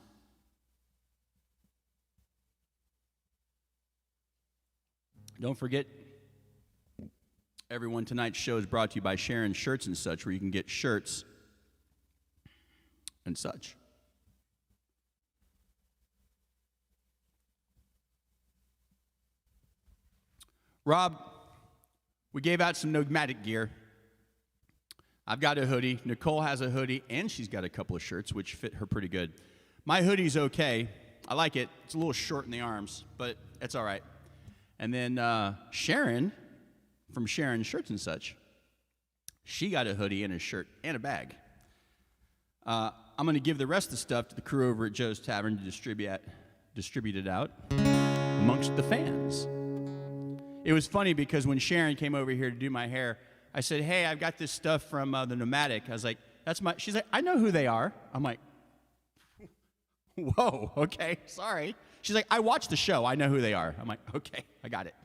Don't forget, everyone, tonight's show is brought to you by Sharon Shirts and Such, where you can get shirts and such. Rob, we gave out some nomadic gear. I've got a hoodie. Nicole has a hoodie, and she's got a couple of shirts, which fit her pretty good. My hoodie's okay. I like it. It's a little short in the arms, but it's all right. And then Sharon, from Sharon Shirts and Such, she got a hoodie and a shirt and a bag. I'm going to give the rest of the stuff to the crew over at Joe's Tavern to distribute it out amongst the fans. It was funny because when Sharon came over here to do my hair, I said, hey, I've got this stuff from the Nomadic. I was like, she's like, I know who they are. I'm like, whoa, okay, sorry. She's like, I watched the show. I know who they are. I'm like, okay, I got it.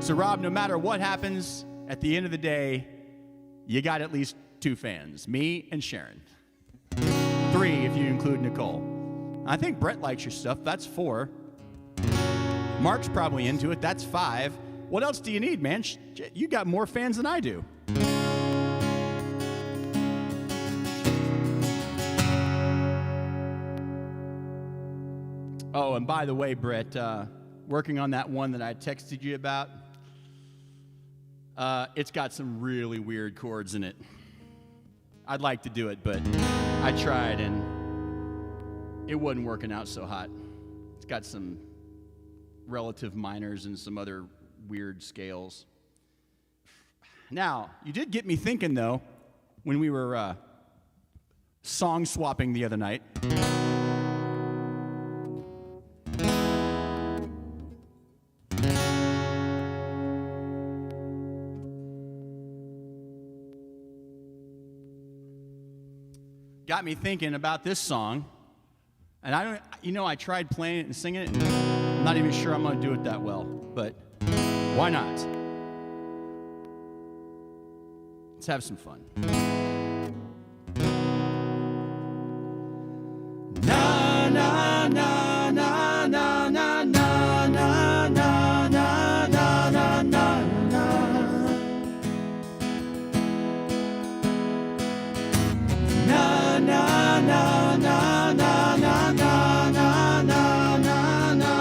So, Rob, no matter what happens, at the end of the day, you got at least 2 fans, me and Sharon. 3 if you include Nicole. I think Brett likes your stuff. That's 4. Mark's probably into it. That's 5. What else do you need, man? You got more fans than I do. Oh, and by the way, Brett, working on that one that I texted you about, it's got some really weird chords in it. I'd like to do it, but I tried, and it wasn't working out so hot. It's got some relative minors and some other weird scales. Now, you did get me thinking, though, when we were song swapping the other night. Got me thinking about this song, and I tried playing it and singing it, and I'm not even sure I'm going to do it that well, but why not? Let's have some fun. Na na na na na na na na na na na na na. Na na na na na na na na na na na.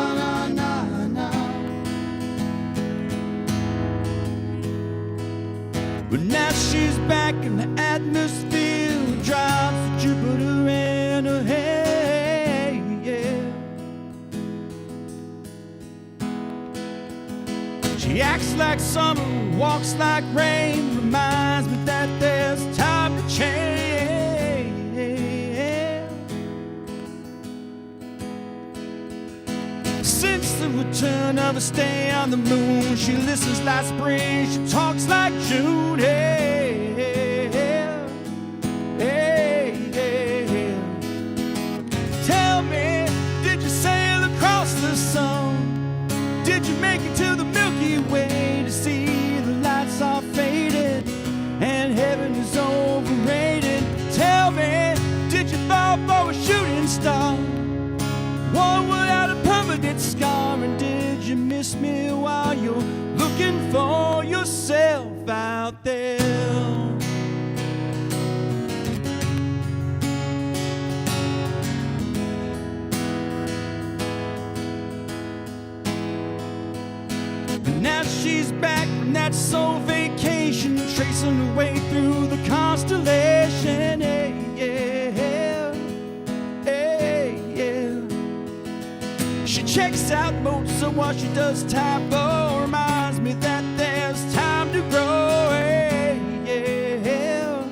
She acts like summer, walks like rain, reminds me that there's time to change. Since the return of a stay on the moon, she listens like spring, she talks like June. Hey, hey, hey, hey, hey. Tell me, did you sail across the sun? Did you make it to the Milky Way to see the lights are faded and heaven is overrated? Tell me, did you fall for a shooting star? One without a permanent scar. And did you miss me while you're looking for yourself out there? Now she's back from that soul vacation, tracing her way through the constellation. Hey, yeah, hey, yeah. She checks out boats, so what she does typo reminds me that there's time to grow. Hey, yeah.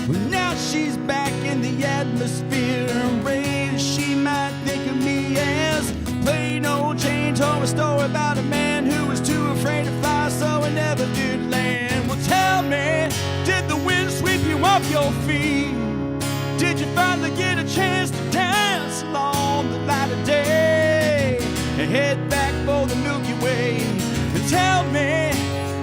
Well, now she's back in the atmosphere, and raised she might think of me as plain old Jane. Told a story about a man who was too afraid to fly, so he never did land. Well, tell me, did the wind sweep you off your feet? Did you finally get a chance to dance along the light of day and head back for the Milky Way? And tell me,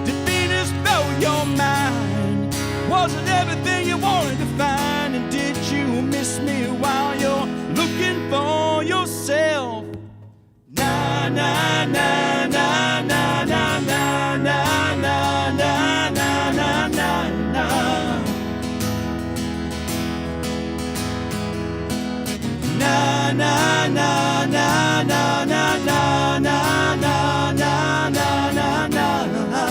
did Venus blow your mind? Was it everything you wanted to find? And did you miss me while you're looking for yourself? Na na na na na na na na na na na na na. Na na na na na na na na na na na na.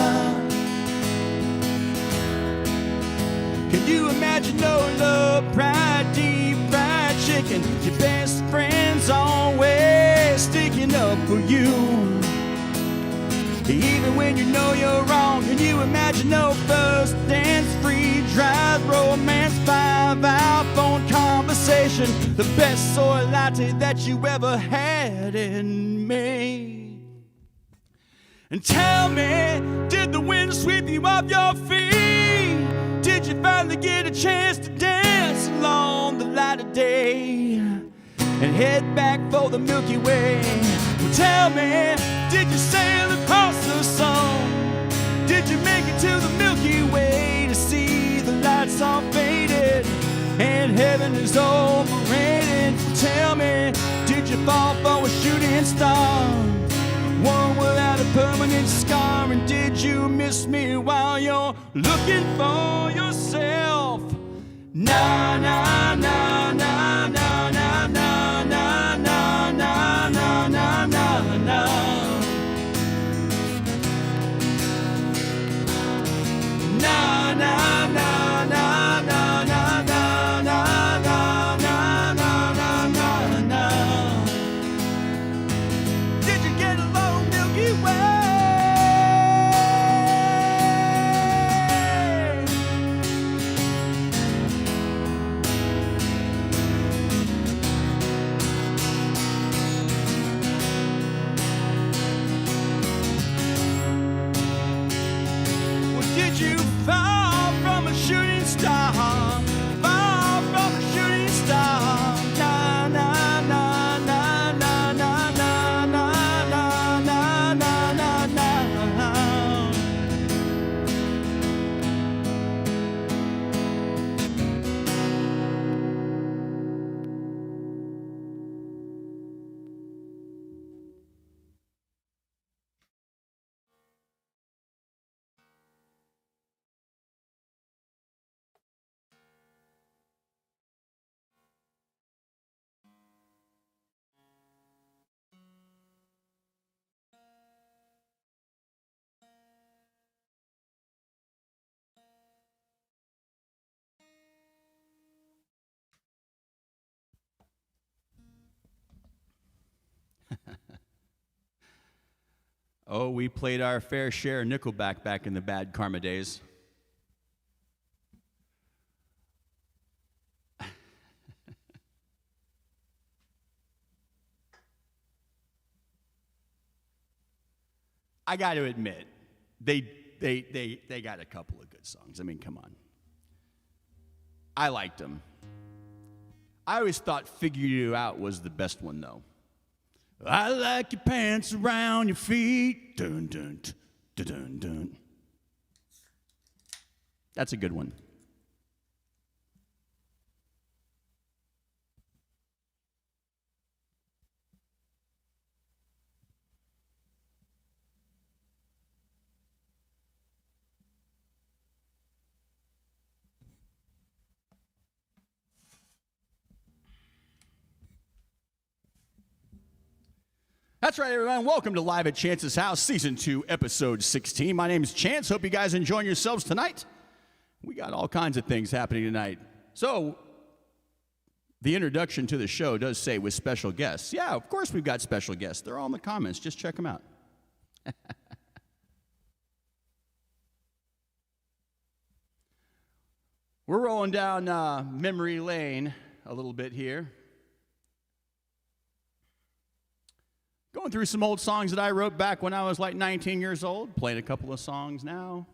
Can you imagine no love, pride, deep fried chicken? Your best friends always sticking up for you, even when you know you're wrong. Can you imagine no first dance, free drive, romance, 5-hour phone conversation, the best soy latte that you ever had in me? And tell me, did the wind sweep you off your feet? Did you finally get a chance to dance along the light of day and head back for the Milky Way? Well, tell me, did you sail across the sun? Did you make it to the Milky Way to see the lights all faded and heaven is overrated? Well, tell me, did you fall for a shooting star, one without a permanent scar? And did you miss me while you're looking for yourself? Na na na na na na na na na na na na na na. Na na na na na na na na na na na na. Did you get along, Milky Way? Oh, we played our fair share of Nickelback back in the Bad Karma days. I got to admit, they got a couple of good songs. I mean, come on. I liked them. I always thought Figure You Out was the best one, though. I like your pants around your feet. Dun, dun, dun, dun, dun. That's a good one. That's right, everyone. Welcome to Live at Chance's House, Season 2, Episode 16. My name is Chance. Hope you guys are enjoying yourselves tonight. We got all kinds of things happening tonight. So, the introduction to the show does say with special guests. Yeah, of course we've got special guests. They're all in the comments. Just check them out. We're rolling down memory lane a little bit here. Going through some old songs that I wrote back when I was like 19 years old. Playing a couple of songs now.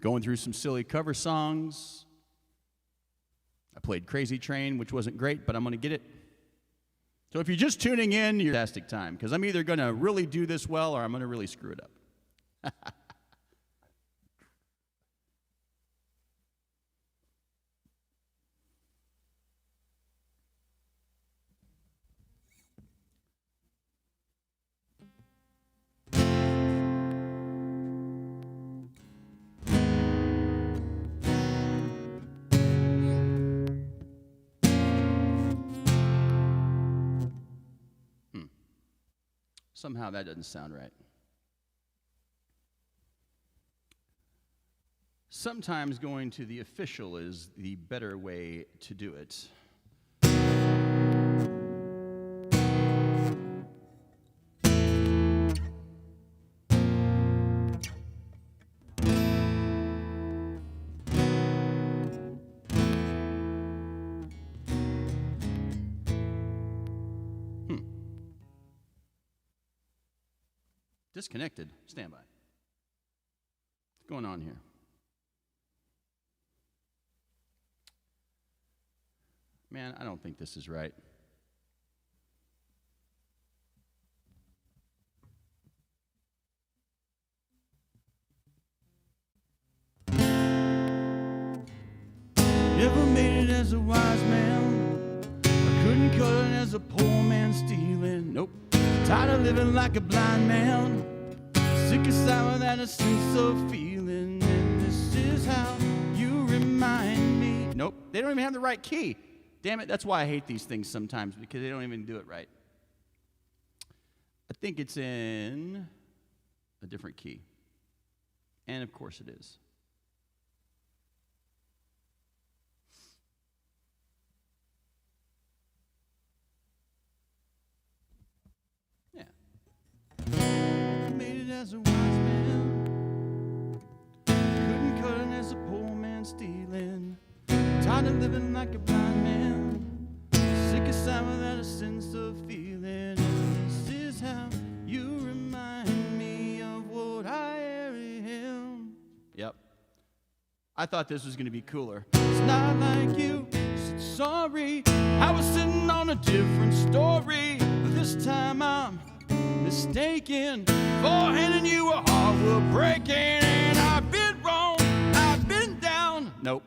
Going through some silly cover songs. I played Crazy Train, which wasn't great, but I'm going to get it. So if you're just tuning in, you're fantastic time, because I'm either going to really do this well or I'm going to really screw it up. Somehow that doesn't sound right. Sometimes going to the official is the better way to do it. Disconnected. Stand by. What's going on here? Man, I don't think this is right. Never made it as a wise man. I couldn't cut it as a poor man stealing. Nope. Tired of living like a blind man. Sick aside without a sense of feeling. And this is how you remind me. Nope. They don't even have the right key. Damn it. That's why I hate these things sometimes, because they don't even do it right. I think it's in a different key. And of course it is. Made it as a wise man. Couldn't cut it as a poor man stealing. Tired of living like a blind man. Sick aside without a sense of feeling. And this is how you remind me of what I am. Yep. I thought this was going to be cooler. It's not like you said sorry. I was sitting on a different story. But this time I'm mistaken for handing you a heart we're breaking. And I've been wrong, I've been down. Nope.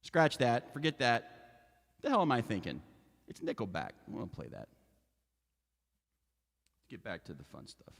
Scratch that, forget that. The hell am I thinking? It's Nickelback. I want to play that. Get back to the fun stuff.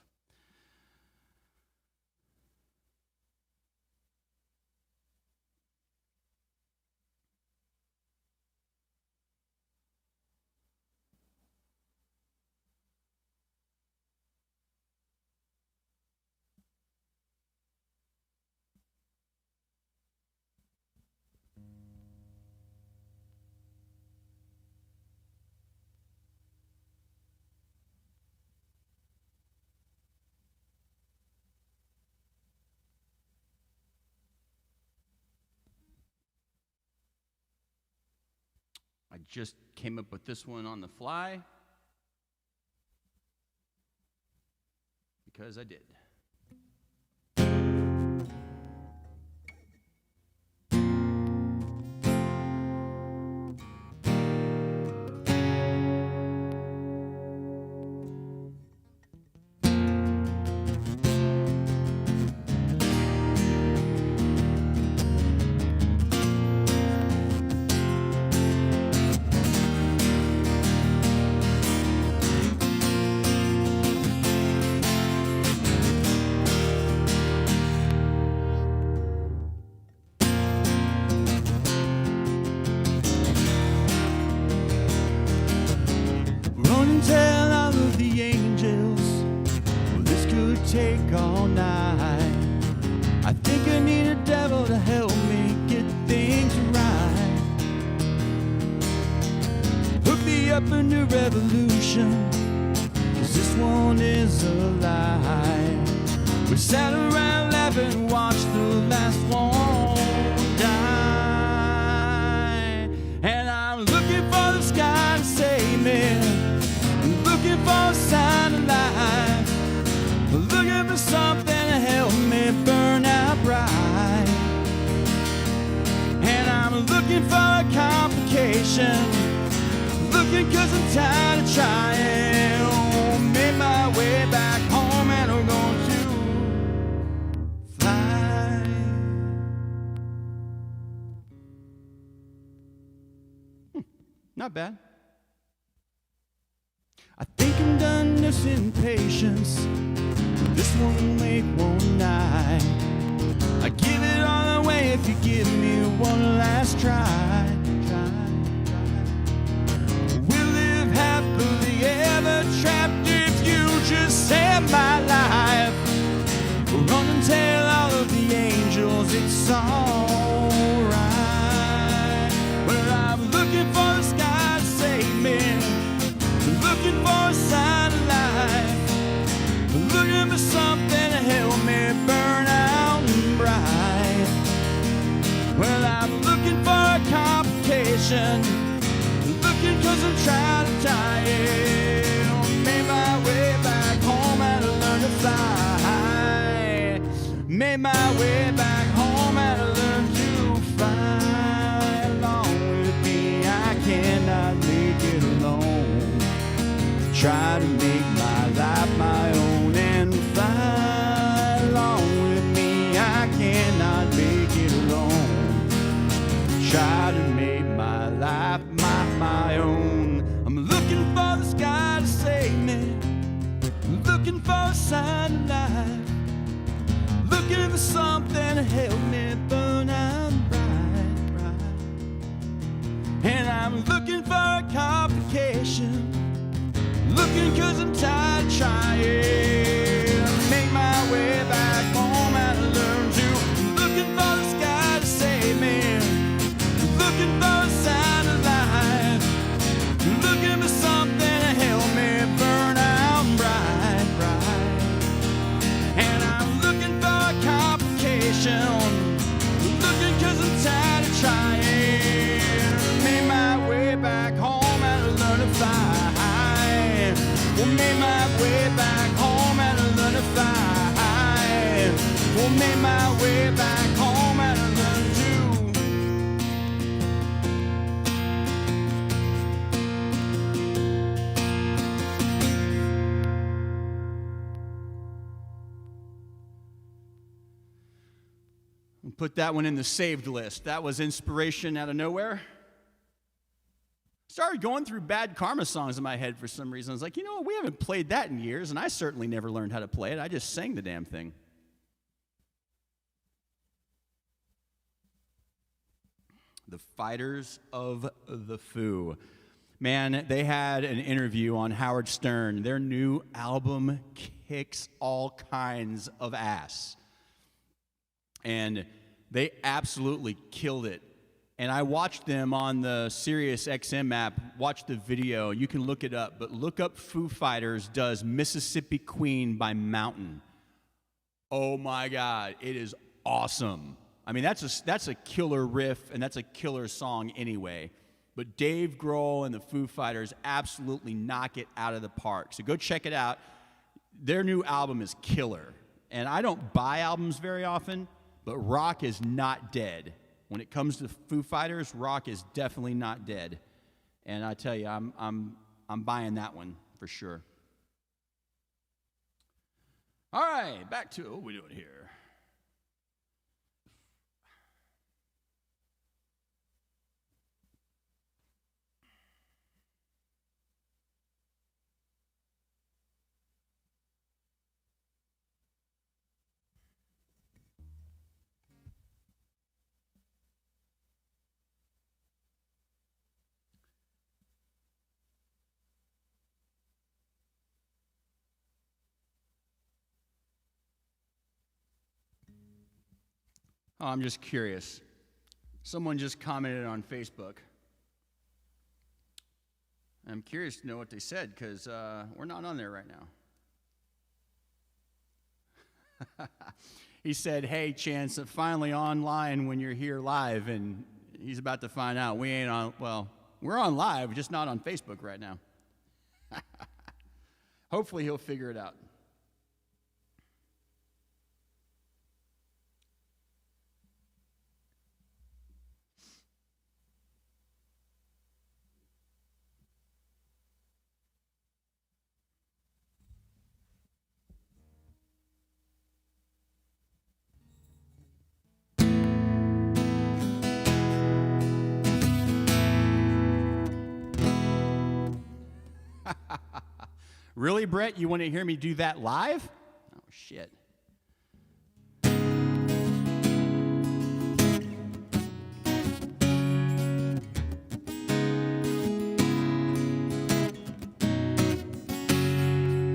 I just came up with this one on the fly because I did. Run and tell all of the angels, well, this could take all night. I think I need a devil to help me get things right. Hook me up a new revolution, 'cause this one is a lie. We sat around laughing and watched the last one die. And I'm looking for the sky to save me, looking for a sign of life, looking for something to help me burn out bright. And I'm looking for a complication, looking 'cause I'm tired of trying. Oh, made my way back home and I'm going to fly. Not bad. I think I'm done nursing patience. This won't wait one night. I give it all away if you give me one last try. We'll live happily ever trapped if you just save my life. Run and tell all of the angels it's alright. Well, I'm looking for the sky to save me, looking for a sign of life, looking for something to help me burn out bright. Well, I'm looking for a complication, looking 'cause I'm trying to tie it. Made my way back home and I learned to fly. Made my way back home and I learned to fly. Along with me, I cannot make it alone. Try to make my life my own and fly. Along with me, I cannot make it alone. Try to make my life my own. I'm looking for the sky to save me, looking for a sign of life, looking for something to help me burn out bright. And I'm looking for a complication, looking 'cause I'm tired of trying. Make my way back home and I learn to. Looking for the sky to save me, looking for a sign of life, looking for something to help me burn out bright. And I'm looking for a complication, looking 'cause I'm tired of trying. Made my way back home and I learned to fly. Well, made my way back home and I learned to fly. Well, made my way back home and I learned to. Put that one in the saved list. That was inspiration out of nowhere. Started going through Bad Karma songs in my head for some reason. I was like, you know what? We haven't played that in years, and I certainly never learned how to play it. I just sang the damn thing. The Fighters of the Foo. Man, they had an interview on Howard Stern. Their new album kicks all kinds of ass. And they absolutely killed it. And I watched them on the Sirius XM app, watch the video. You can look it up, but look up Foo Fighters does Mississippi Queen by Mountain. Oh my God, it is awesome. I mean, that's a killer riff, and that's a killer song anyway. But Dave Grohl and the Foo Fighters absolutely knock it out of the park. So go check it out. Their new album is killer. And I don't buy albums very often, but rock is not dead. When it comes to Foo Fighters, rock is definitely not dead. And I tell you, I'm buying that one for sure. All right, back to what we're doing here. Oh, I'm just curious. Someone just commented on Facebook. I'm curious to know what they said because we're not on there right now. He said, hey, Chance, finally online when you're here live, and he's about to find out we ain't on, well, we're on live, just not on Facebook right now. Hopefully he'll figure it out. Really, Brett? You want to hear me do that live? Oh, shit. I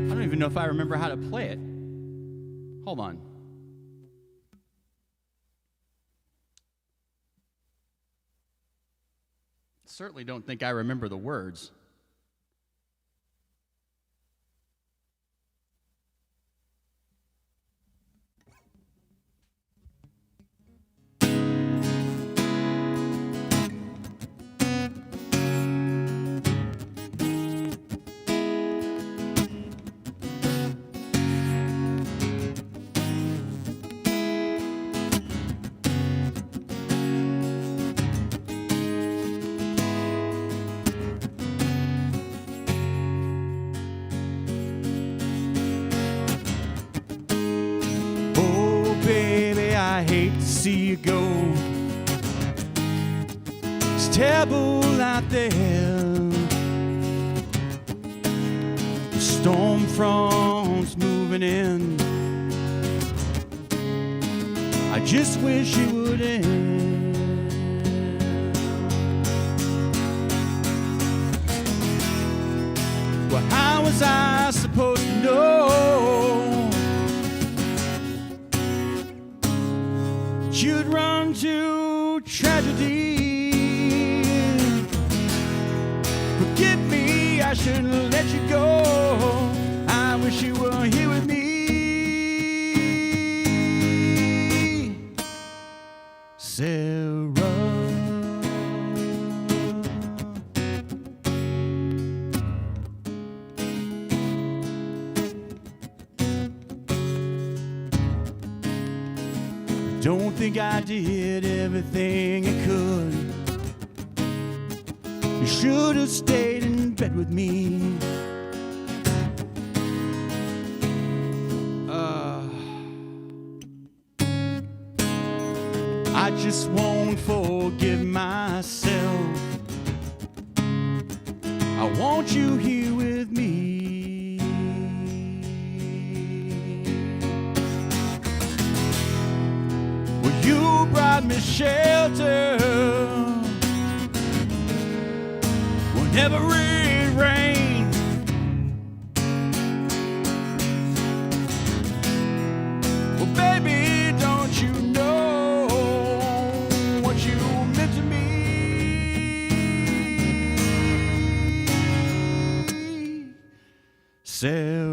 don't even know if I remember how to play it. Hold on. Certainly don't think I remember the words. See you go. It's terrible out there. The storm front's moving in. I just wish it would end. Well, how was I supposed to know you'd run to tragedy? Forgive me, I shouldn't let you go. I wish you were here with me. Sarah. Don't think I did everything I could. You should have stayed in bed with me. I just won't forgive myself. I want you here with me. You brought me shelter whenever it rained. Well, baby, don't you know what you meant to me? Sarah.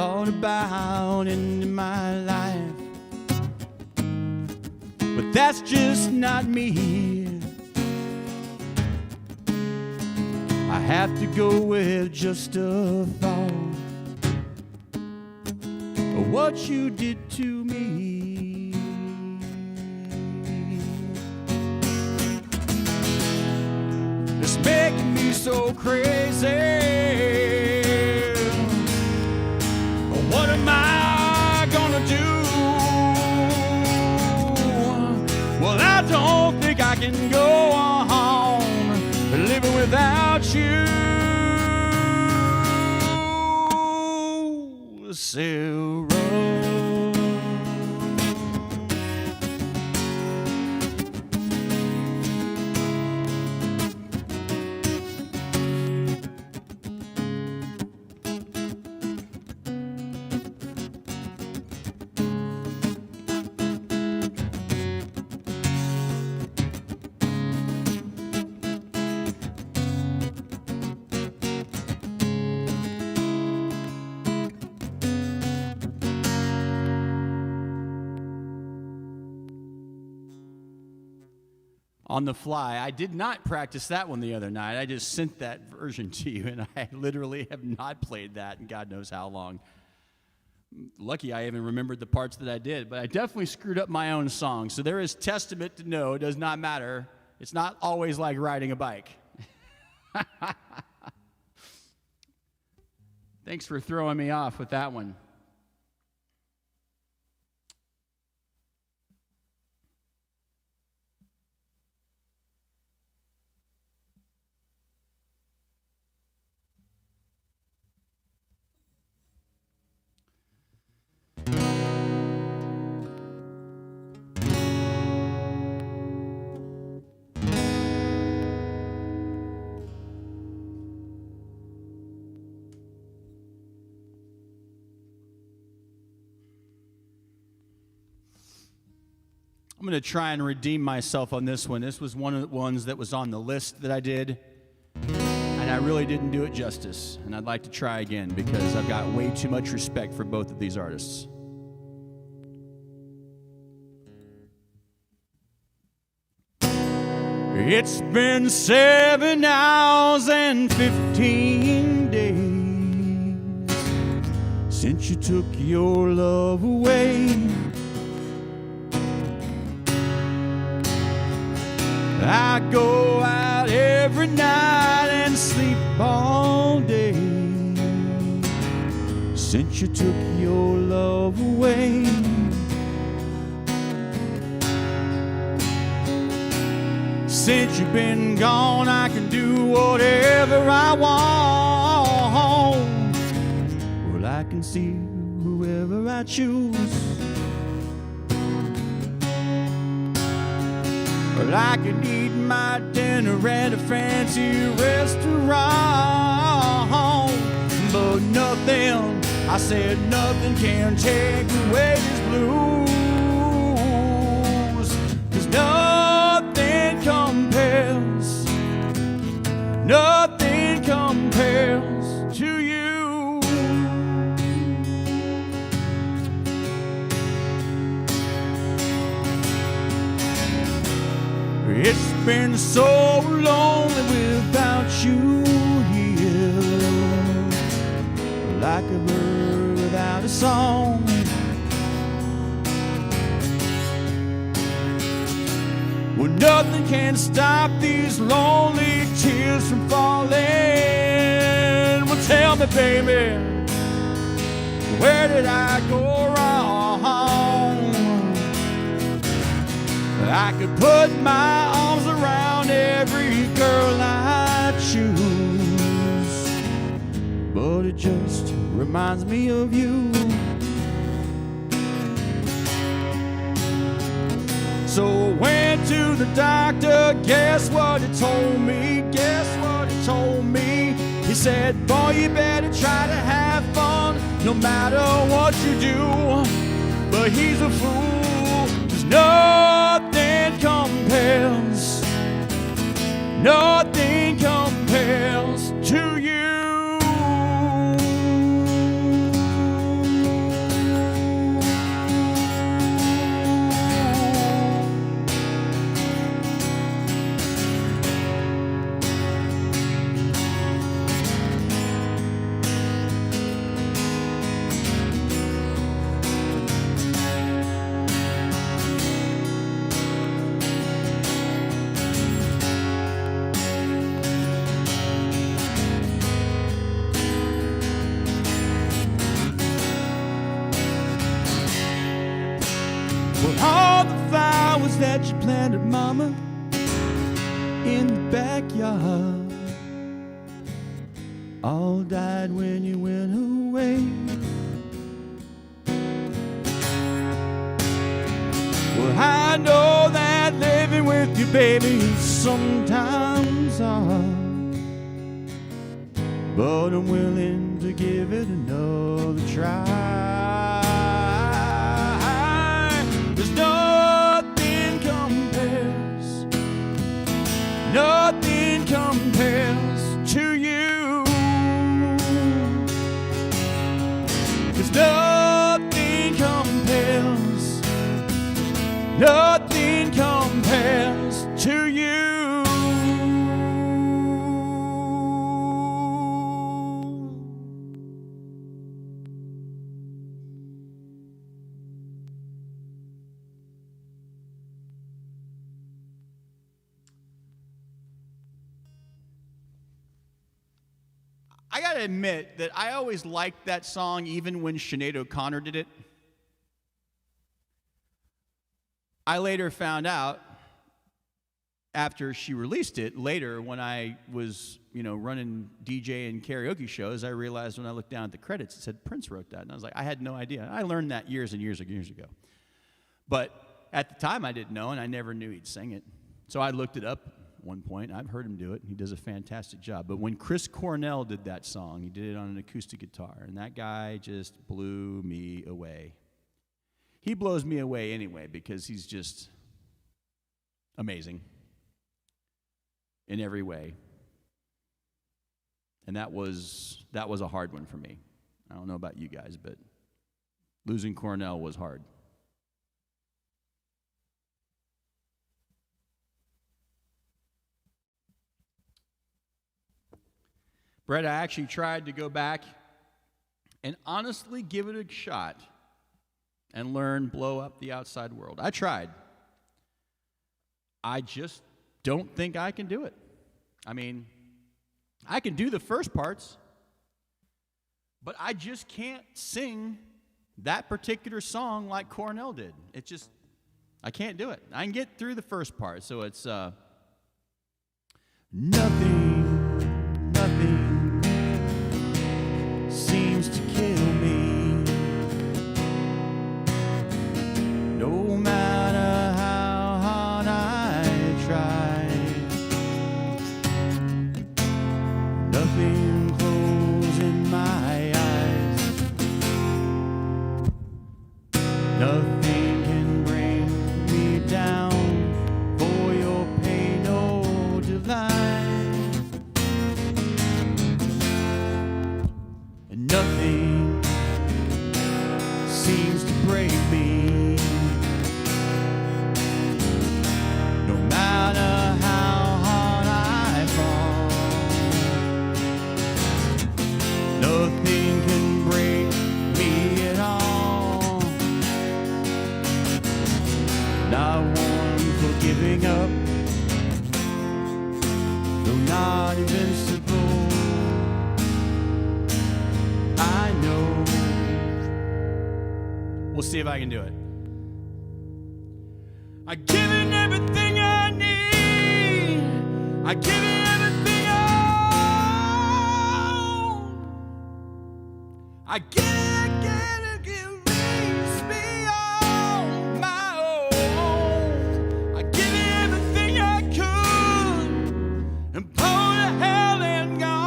thought about in my life, but that's just not me. I have to go with just a thought of what you did to me. It's making me so crazy. What am I gonna do? Well, I don't think I can go on living without you. Sarah. On the fly. I did not practice that one the other night. I just sent that version to you, and I literally have not played that in God knows how long. Lucky I even remembered the parts that I did, but I definitely screwed up my own song. So there is testament to know it does not matter. It's not always like riding a bike. Thanks for throwing me off with that one. I'm going to try and redeem myself on this one. This was one of the ones that was on the list that I did, and I really didn't do it justice. And I'd like to try again because I've got way too much respect for both of these artists. It's been 7 hours and 15 days since you took your love away. I go out every night and sleep all day since you took your love away. Since you've been gone, I can do whatever I want. Well, I can see whoever I choose. Well, I can eat my dinner at a fancy restaurant, but nothing, I said nothing can take away this blues. 'Cause nothing compares to you. It's been so lonely without you here, like a bird without a song. Well, nothing can stop these lonely tears from falling. Well, tell me, baby, where did I go wrong? I could put my arms around every girl I choose, but it just reminds me of you. So I went to the doctor, guess what he told me? He said, boy, you better try to have fun, no matter what you do. But he's a fool, 'cause nothing compares to you. planted, mama, in the backyard, all died when you went away. Well, I know that living with you, baby, is sometimes hard, but I'm willing to give it another try. There's nothing compares, nothing compares to you. 'Cause nothing compares, nothing compares to you. I gotta admit that I always liked that song even when Sinead O'Connor did it. I later found out, after she released it, later when I was, running DJ and karaoke shows, I realized when I looked down at the credits, it said Prince wrote that. And I was like, I had no idea. I learned that years and years ago. But at the time, I didn't know, and I never knew he'd sing it. So I looked it up at one point. I've heard him do it. He does a fantastic job. But when Chris Cornell did that song, he did it on an acoustic guitar, and that guy just blew me away. He blows me away anyway because he's just amazing in every way. And that was a hard one for me. I don't know about you guys, but losing Cornell was hard. Brett, I actually tried to go back and honestly give it a shot and learn Blow Up the Outside World. I tried. I just don't think I can do it. I mean, I can do the first parts, but I just can't sing that particular song like Cornell did. It just, I can't do it. I can get through the first part, so it's nothing seems to kill me. No matter how hard I try, nothing closing my eyes, nothing can bring me down for your pain or delight, and nothing seems to break me. No matter how hard I fall, nothing can break me at all. Not one for giving up, though not invincible. I know. We'll see if I can do it. I give it everything I need. I give it everything I own. I give it beyond my own. I give it everything I could and pull to hell and gone.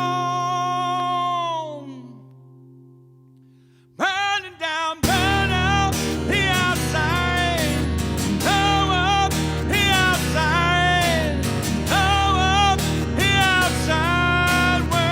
Burning down, burn out the outside. Blow up the outside. Blow up the outside world.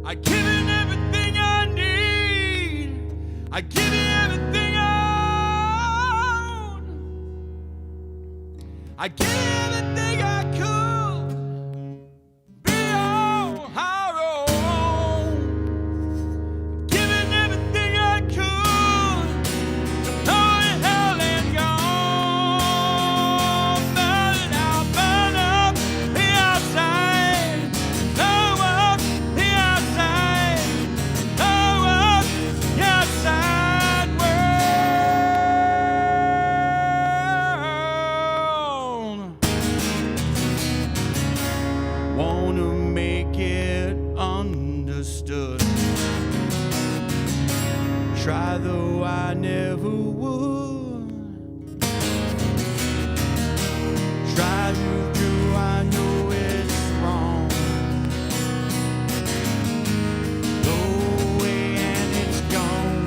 I give it everything I need. I give you everything I own. I give you everything I could be on our own. Giving everything I could to know it hell and gone. Burn up the outside, blow up the outside, blow up the outside world. Wanna make it understood. Try though I never would. Try to do, I know it's wrong. Go away and it's gone.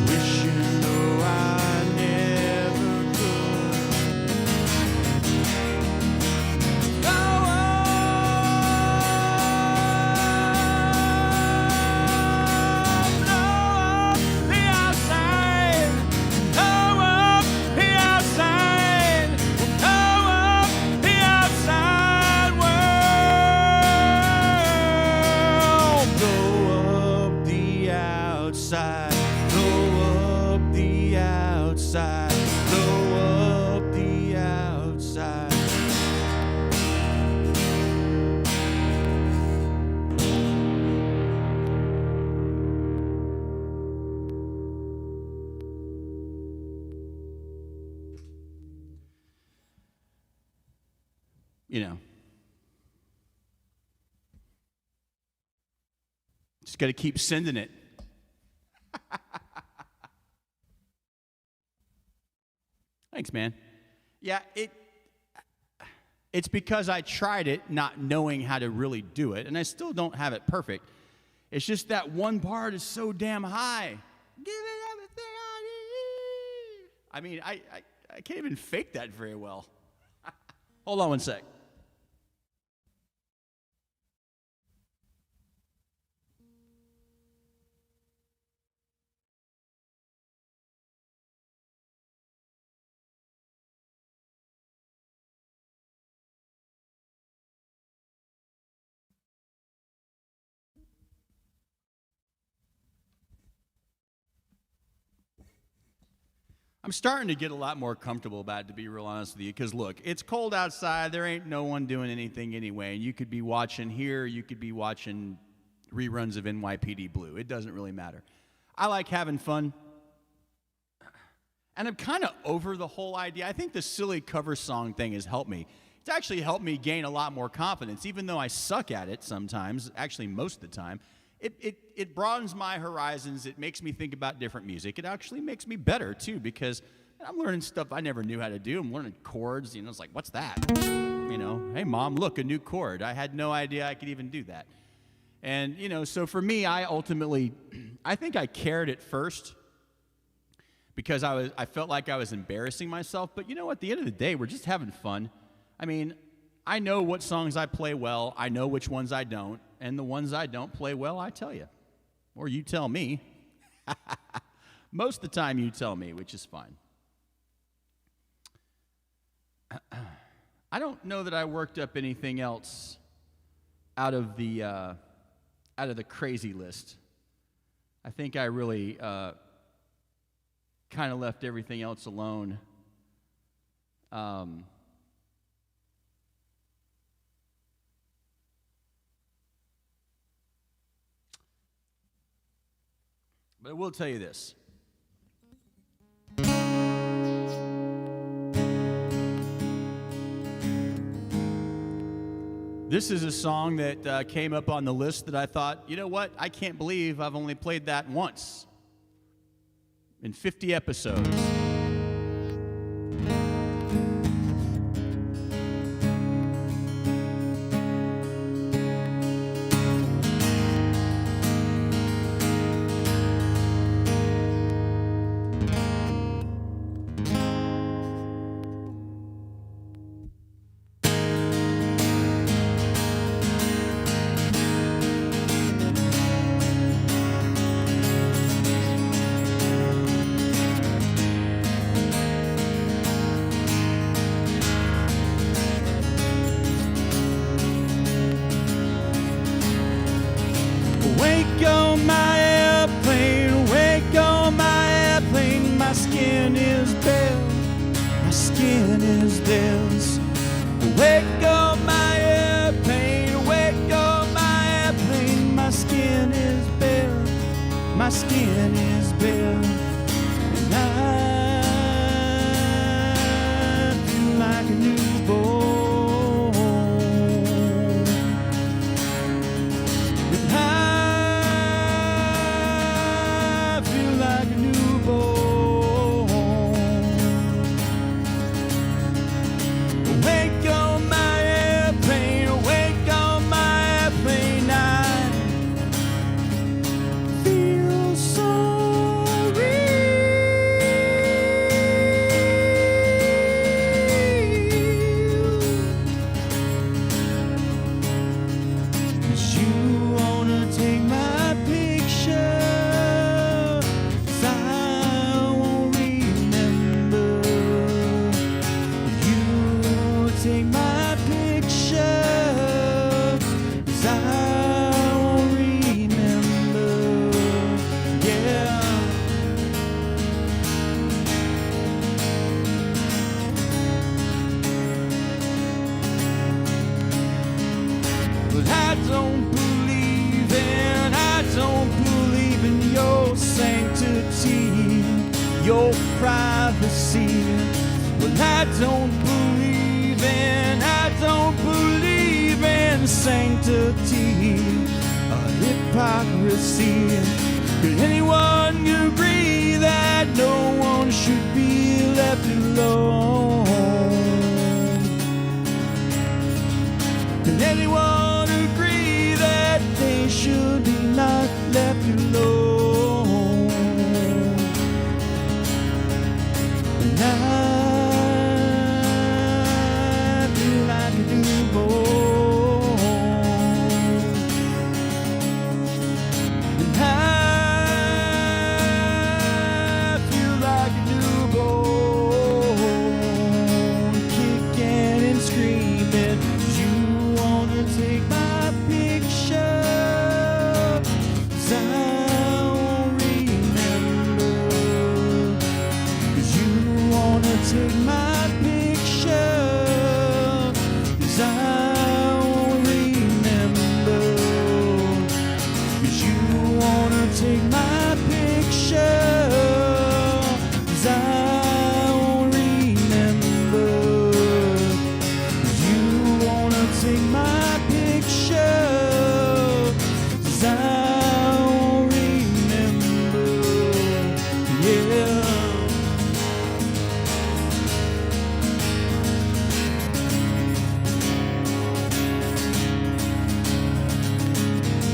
Wishing though I never could. You know, just got to keep sending it. Thanks, man. Yeah, it's because I tried it not knowing how to really do it, and I still don't have it perfect. It's just that one part is so damn high. Give it everything I need. I mean, I can't even fake that very well. Hold on one sec. I'm starting to get a lot more comfortable about it, to be real honest with you, because look, it's cold outside. There ain't no one doing anything anyway. You could be watching here. You could be watching reruns of NYPD Blue. It doesn't really matter. I like having fun. And I'm kind of over the whole idea. I think the silly cover song thing has helped me. It's actually helped me gain a lot more confidence, even though I suck at it sometimes, actually most of the time. It broadens my horizons. It makes me think about different music. It actually makes me better, too, because I'm learning stuff I never knew how to do. I'm learning chords. You know, it's like, what's that? You know, hey, Mom, look, a new chord. I had no idea I could even do that. And, you know, so for me, I think I cared at first because I felt like I was embarrassing myself. But, you know, at the end of the day, we're just having fun. I mean, I know what songs I play well. I know which ones I don't. And the ones I don't play well, I tell you. Or you tell me. Most of the time you tell me, which is fine. I don't know that I worked up anything else out of the crazy list. I think I really kind of left everything else alone. But I will tell you this. This is a song that came up on the list that I thought, you know what? I can't believe I've only played that once in 50 episodes. Wake on my airplane, wake on my airplane. My skin is bare, my skin is theirs. Wake on my airplane, wake on my airplane. My skin is bare, my skin is bare. And I feel like a newborn. And I feel like a newborn. Wake on my airplane, wake on my airplane. I feel sorry. 'Cause you wanna take my picture, 'cause I won't remember. You take my picture, 'cause I won't remember. Yeah. But I don't believe in your sanctity, your privacy. Well, I don't believe in sanctity or hypocrisy. Could anyone agree that no one should be left alone? Can anyone agree that they should be not left alone? And I feel like a newborn. And I feel like a newborn, kicking and screaming. You wanna take my picture, 'cause I won't remember. 'Cause you wanna take my picture, 'cause I won't remember. 'Cause you wanna take my picture, 'cause I won't remember. 'Cause you wanna take my picture, 'cause I won't remember. Yeah.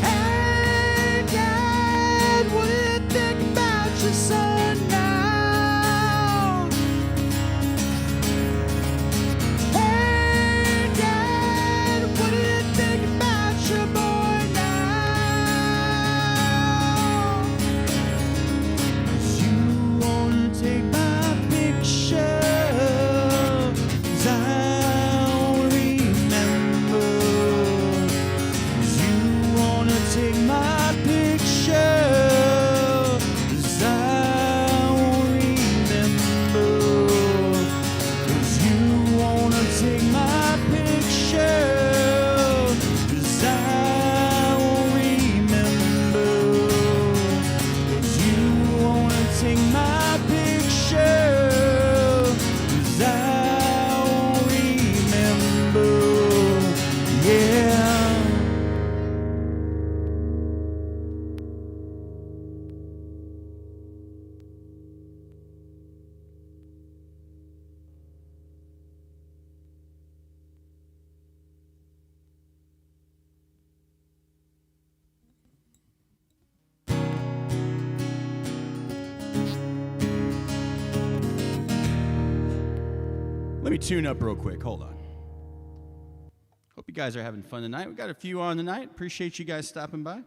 Hey, Dad, what do you think about your son now? Hey, Dad, what do you think about your boy now? 'Cause you wanna take my picture, 'cause I won't remember. 'Cause you wanna take my picture, 'cause I won't remember. 'Cause you wanna take my picture, 'cause I won't remember. 'Cause you wanna take my picture, 'cause I won't remember. Yeah. Let me tune up real quick. Hold on. Hope you guys are having fun tonight. We got a few on tonight. Appreciate you guys stopping by.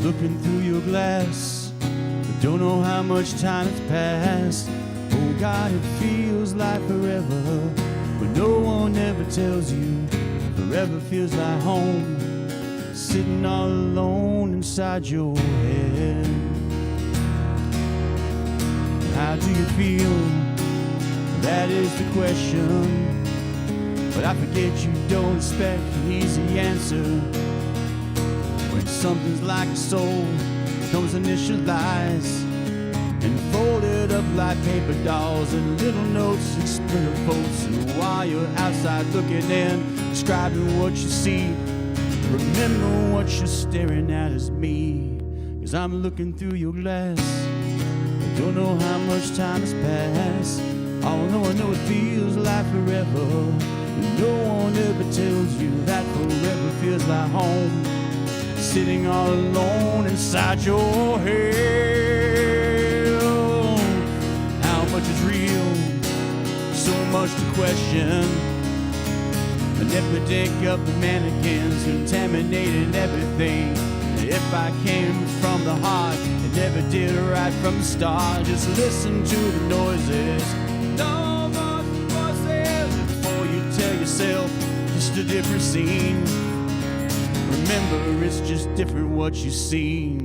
looking through your glass. I don't know how much time has passed. Oh God, it feels like forever, but no one ever tells you forever feels like home, sitting all alone inside your head. How do you feel? That is the question. But I forget you don't expect an easy answer. When something's like a soul comes initialized and folded up like paper dolls and little notes and splinter folds. And while you're outside looking in, describing what you see, remember what you're staring at is me. 'Cause I'm looking through your glass. I don't know how much time has passed. All I know it feels like forever. And no one ever tells you that forever feels like home, sitting all alone inside your head. How much is real? So much to question. An epidemic of the mannequins contaminating everything. If I came from the heart and never did right from the start, just listen to the noises. No more voices before you tell yourself just a different scene. Remember, it's just different what you've seen.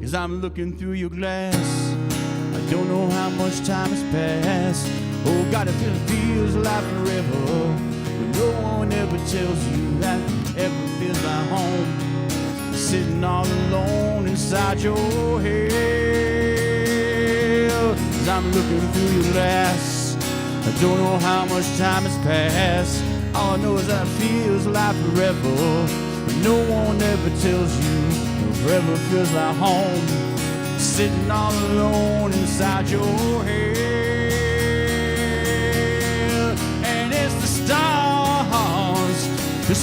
'Cause I'm looking through your glass. I don't know how much time has passed. Oh God, it feels like forever, but no one ever tells you that ever feels like home, sitting all alone inside your head. 'Cause I'm looking through your glass. I don't know how much time has passed. All I know is that it feels like forever, but no one ever tells you forever feels like home, sitting all alone inside your head. And it's the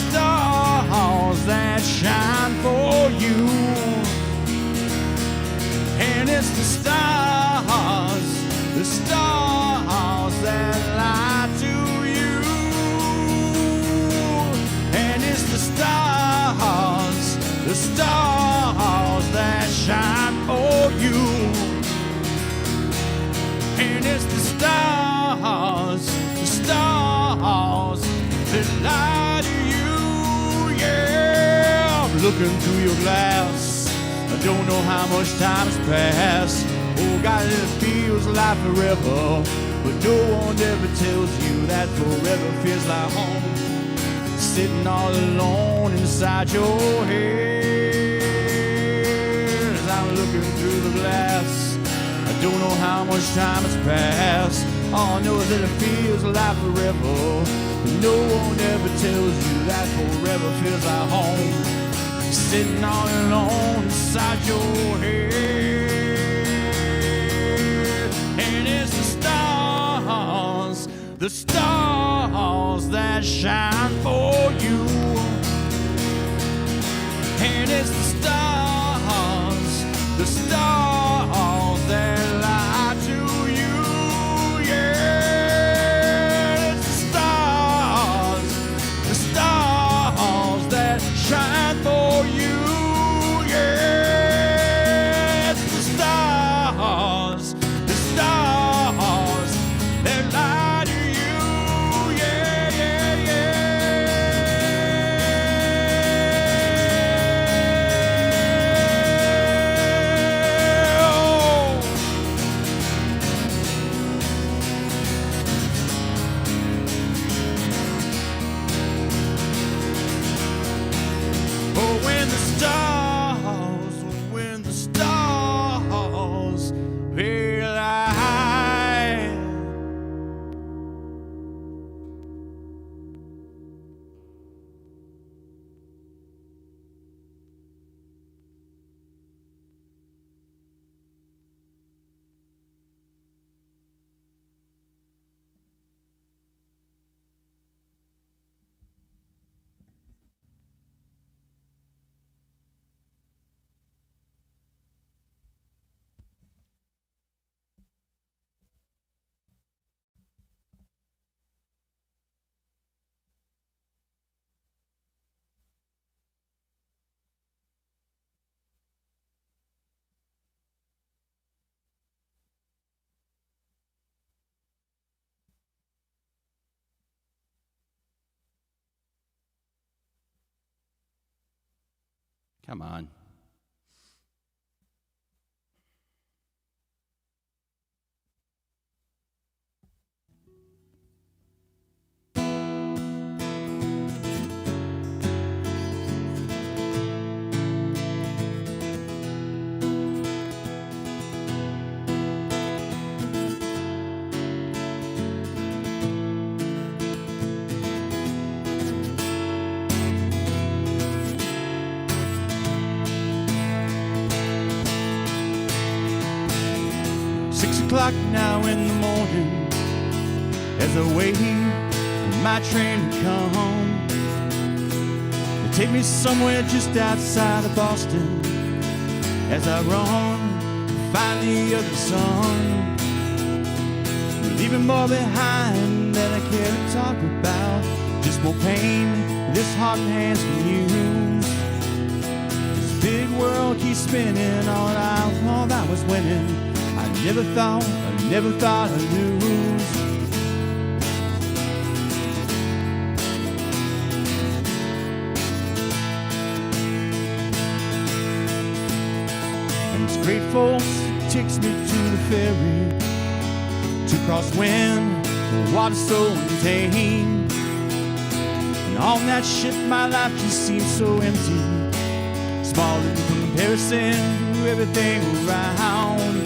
stars that shine for you. And it's the stars that lie to you. And it's the stars that shine for you. And it's the stars that lie to you. Yeah, I'm looking through your glass. I don't know how much time has passed. Oh God, it feels like forever, but no one ever tells you that forever feels like home, sitting all alone inside your head. As I'm looking through the glass, I don't know how much time has passed. All I know is that it feels like forever, but no one ever tells you that forever feels like home, sitting all alone inside your head. And it's the stars that shine for you. And it's the stars that lie to you. Yeah, it's the stars that shine for you. Yeah, it's the stars that lie to you. Yeah, yeah, yeah. Come on. O'clock now in the morning as I wait for my train to come. They take me somewhere just outside of Boston as I run to find the other sun. Leaving more behind than I care to talk about. Just more pain this heart and hands can use. This big world keeps spinning all I was winning. I never thought I'd lose. And this great force takes me to the ferry to cross wind, the water so untamed. And on that ship my life just seems so empty, small in comparison to everything around.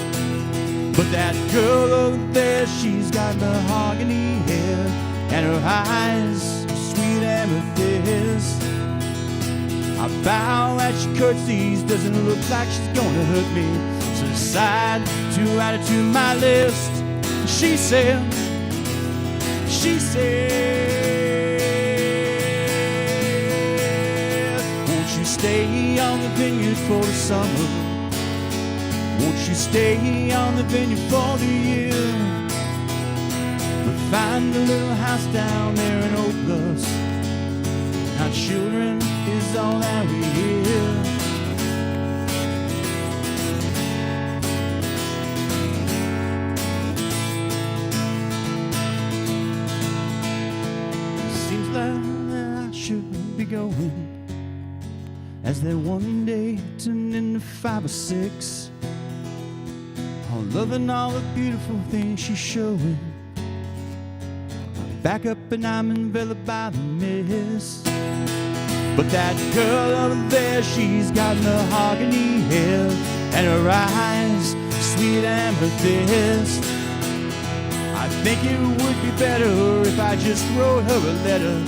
But that girl over there, she's got mahogany hair, and her eyes are sweet amethyst. I bow as she curtsies, doesn't look like she's gonna hurt me. So I decide to add her to my list. She said, won't you stay on the vineyard for the summer? Won't you stay on the vineyard for the year? We'll find a little house down there in Oak Bluffs. Our children is all that we hear. It seems like I should be going, as that one day turned into 5 or 6. All loving all the beautiful things she's showing. Back up and I'm enveloped by the mist. But that girl over there, she's got mahogany hair, and her eyes sweet amethyst. I think it would be better if I just wrote her a letter.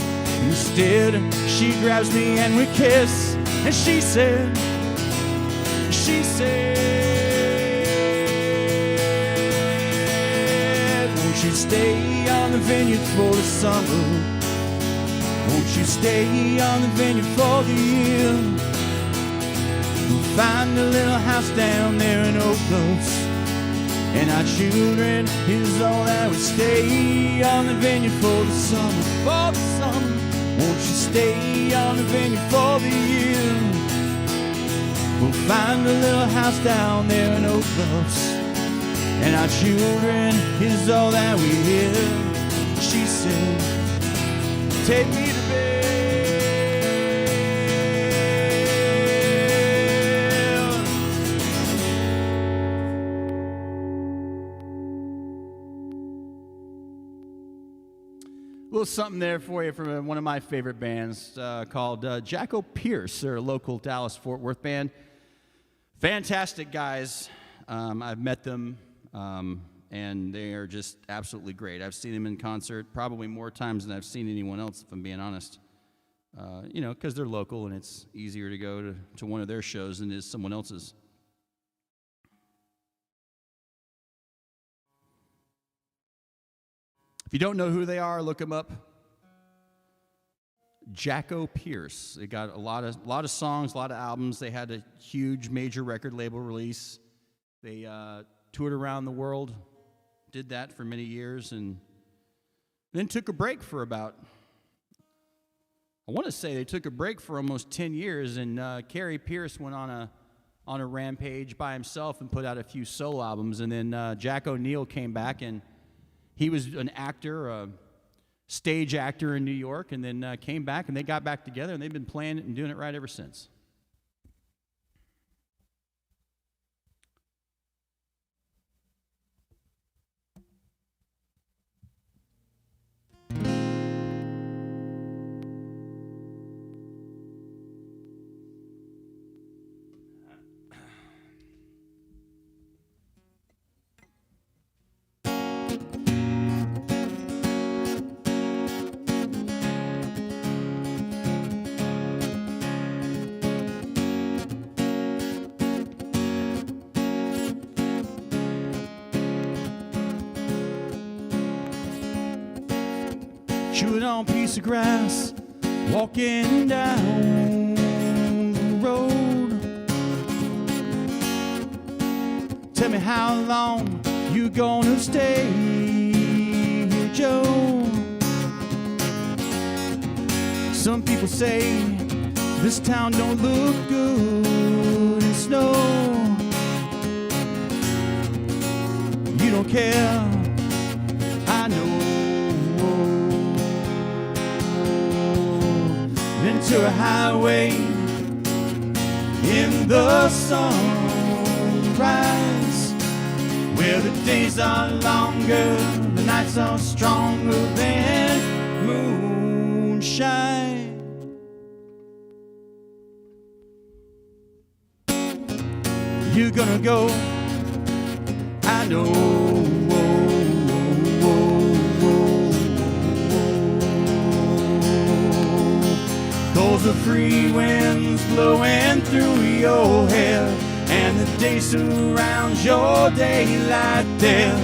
Instead, she grabs me and we kiss. And she said, won't you stay on the vineyard for the summer? Won't you stay on the vineyard for the year? We'll find a little house down there in Oak Bluffs, and our children is all that we stay on the vineyard for the summer, for the summer. Won't you stay on the vineyard for the year? We'll find a little house down there in Oak Bluffs, and our children is all that we hear. She said, take me to bed. A little something there for you from one of my favorite bands called Jacko Pierce. They're a local Dallas-Fort Worth band. Fantastic guys. I've met them, and they are just absolutely great. I've seen them in concert probably more times than I've seen anyone else, if I'm being honest. You know, because they're local, and it's easier to go to one of their shows than it is someone else's. If you don't know who they are, look them up. Jacko Pierce. They got a lot of songs, a lot of albums. They had a huge major record label release. They toured around the world, did that for many years, and then took a break for about, I want to say they took a break for almost 10 years, and Kerry Pierce went on a rampage by himself and put out a few solo albums, and then Jack O'Neill came back, and he was an actor, a stage actor in New York, and then came back, and they got back together, and they've been playing it and doing it right ever since. chewing on a piece of grass, walking down the road. Tell me how long you gonna stay here, Joe? Some people say this town don't look good in snow. You don't care, I know. Ventura Highway in the sunrise, where the days are longer, the nights are stronger than moonshine. You're gonna go, I know. Cause the free winds blowing through your hair, and the day surrounds your daylight there.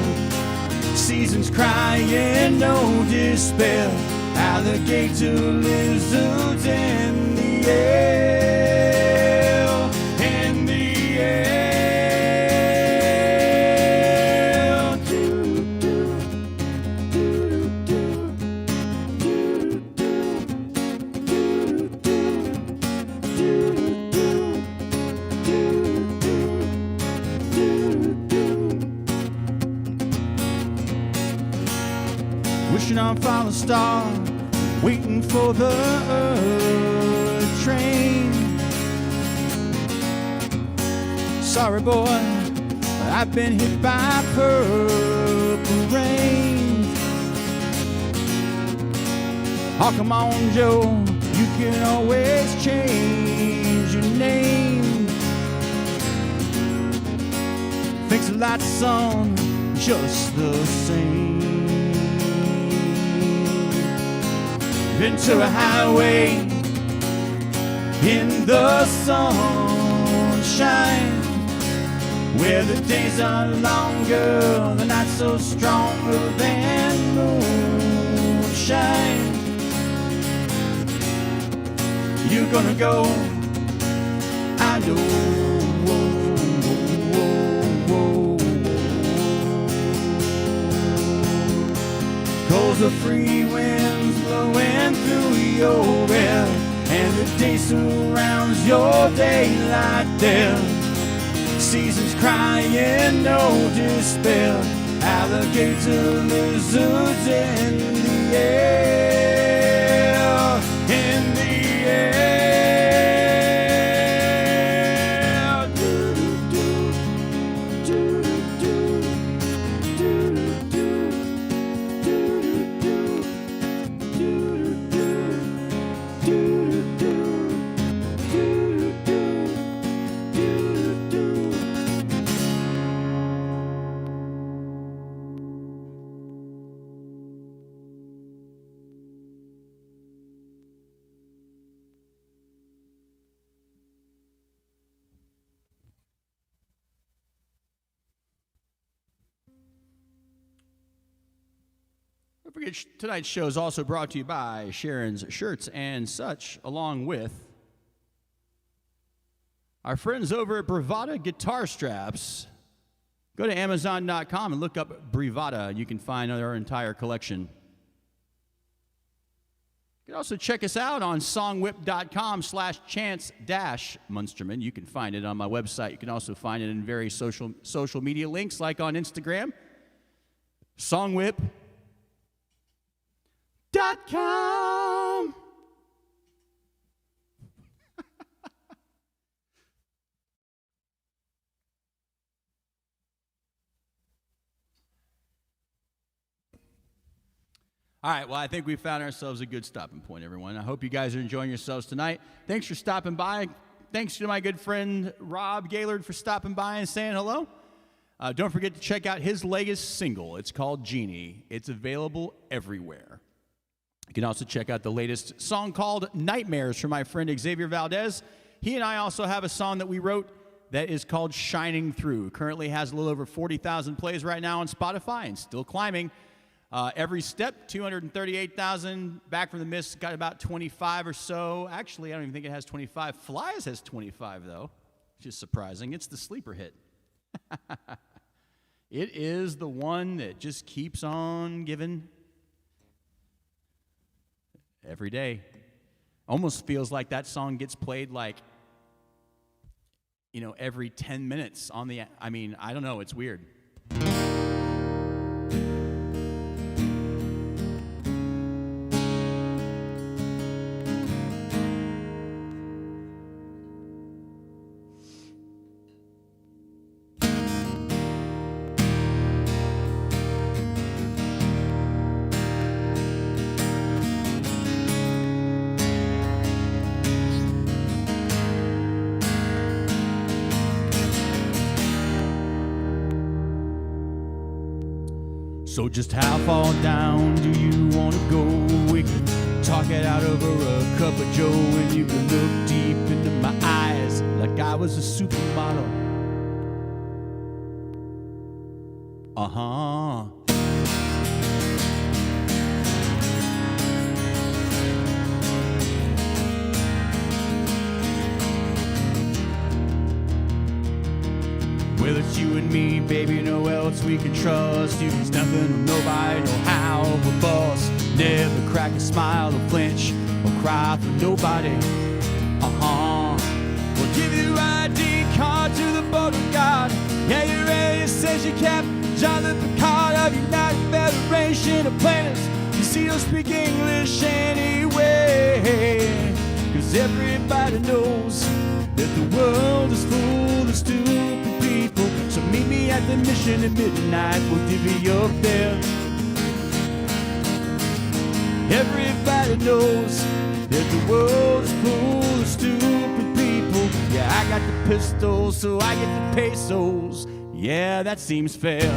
Seasons crying, no despair. Alligator lizards in the air, in the air. Wishing on a falling star, waiting for the train. Sorry boy, I've been hit by purple rain. Oh come on Joe, you can always change your name. Thanks a lot son, just the same. Ventura Highway in the sunshine, where the days are longer, the nights so stronger than moonshine. You're gonna go, I know. Cause the free winds blowing through your hair, and the day surrounds your daylight there. Seasons crying, no despair. Alligator lizards in the air, in the air. Don't forget, tonight's show is also brought to you by Sharon's Shirts and Such, along with our friends over at Bravada Guitar Straps. Go to Amazon.com and look up Bravada. You can find our entire collection. You can also check us out on songwhip.com/Chance-Munsterman. You can find it on my website. You can also find it in various social media links, like on Instagram. Songwhip.com. All right, well, I think we found ourselves a good stopping point, everyone. I hope you guys are enjoying yourselves tonight. Thanks for stopping by. Thanks to my good friend Rob Gaylord for stopping by and saying hello. Don't forget to check out his latest single. It's called Genie. It's available everywhere. You can also check out the latest song called Nightmares from my friend Xavier Valdez. He and I also have a song that we wrote that is called Shining Through. Currently has a little over 40,000 plays right now on Spotify and still climbing. Every step, 238,000. Back from the Mist got about 25 or so. Actually, I don't even think it has 25. Flies has 25, though, which is surprising. It's the sleeper hit. It is the one that just keeps on giving every day. Almost feels like that song gets played like, every 10 minutes on the, I don't know, it's weird. So just how far down do you want to go? We can talk it out over a cup of joe, and you can look deep into my eyes like I was a supermodel. Uh-huh. Well, it's you and me, baby, no else we can trust. You can nothing or nobody, know how we're boss. Never crack a smile or flinch or cry for nobody. Uh-huh. We'll give you ID card to the boat of God. Yeah, your alias says you kept John the Picard of United Federation of Planets. You see, don't speak English anyway. 'Cause everybody knows that the world is full of stupid people. So meet me at the mission at midnight, we'll divvy up there. Everybody knows that the world is full of stupid people. Yeah, I got the pistols, so I get the pesos. Yeah, that seems fair.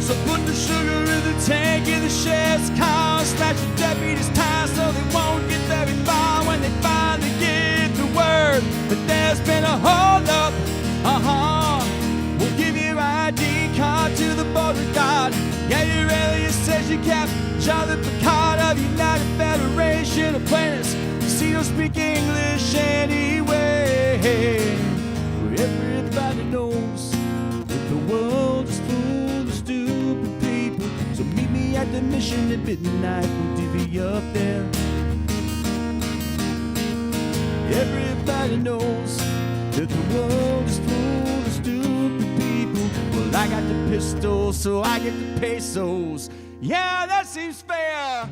So put the sugar in the tank in the sheriff's car. Snatch the deputy's tie so they won't get very far. When they finally get the word that there's been a hold-up, uh-huh, we'll give you ID card to the border guard. Yeah, your alias says you kept John the Picard of United Federation of Planets. You see, don't speak English anyway. Everybody knows that the world is full of stupid people. So meet me at the mission at midnight, we'll divvy up there. Everybody knows that the world is full of stupid people. Well, I got the pistols, so I get the pesos. Yeah, that seems fair.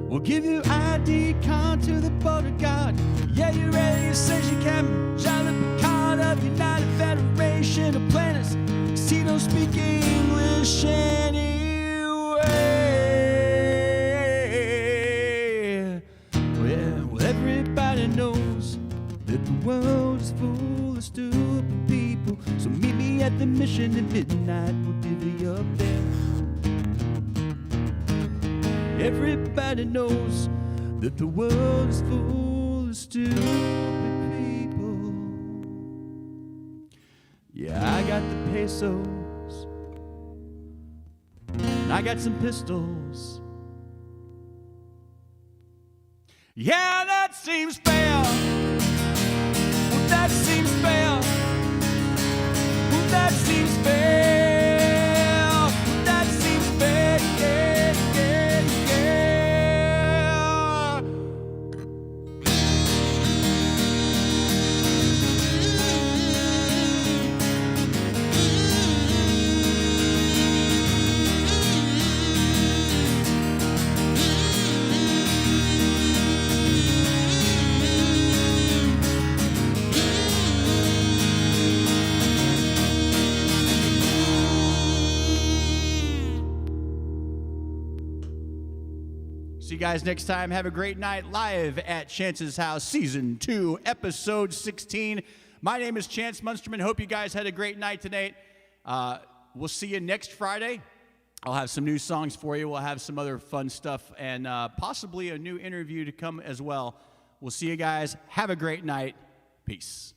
We'll give you ID card to the border guard. Yeah, your alias says you can John the Picard of United Federation of Planets. See, don't speak English anyway. Well, everybody knows that the world is full of stupid people. So meet me at the mission at midnight, we'll divvy up there. Everybody knows that the world is full of stupid people. Yeah, I got the pesos, and I got some pistols. Yeah, that seems fair. Well, that seems fair. Well, that seems fair. Well, that seems fair. Yeah. See you guys next time. Have a great night live at Chance's house, Season 2, Episode 16. My name is Chance Munsterman. Hope you guys had a great night tonight. We'll see you next Friday. I'll have some new songs for you. We'll have some other fun stuff and possibly a new interview to come as well. We'll see you guys. Have a great night. Peace.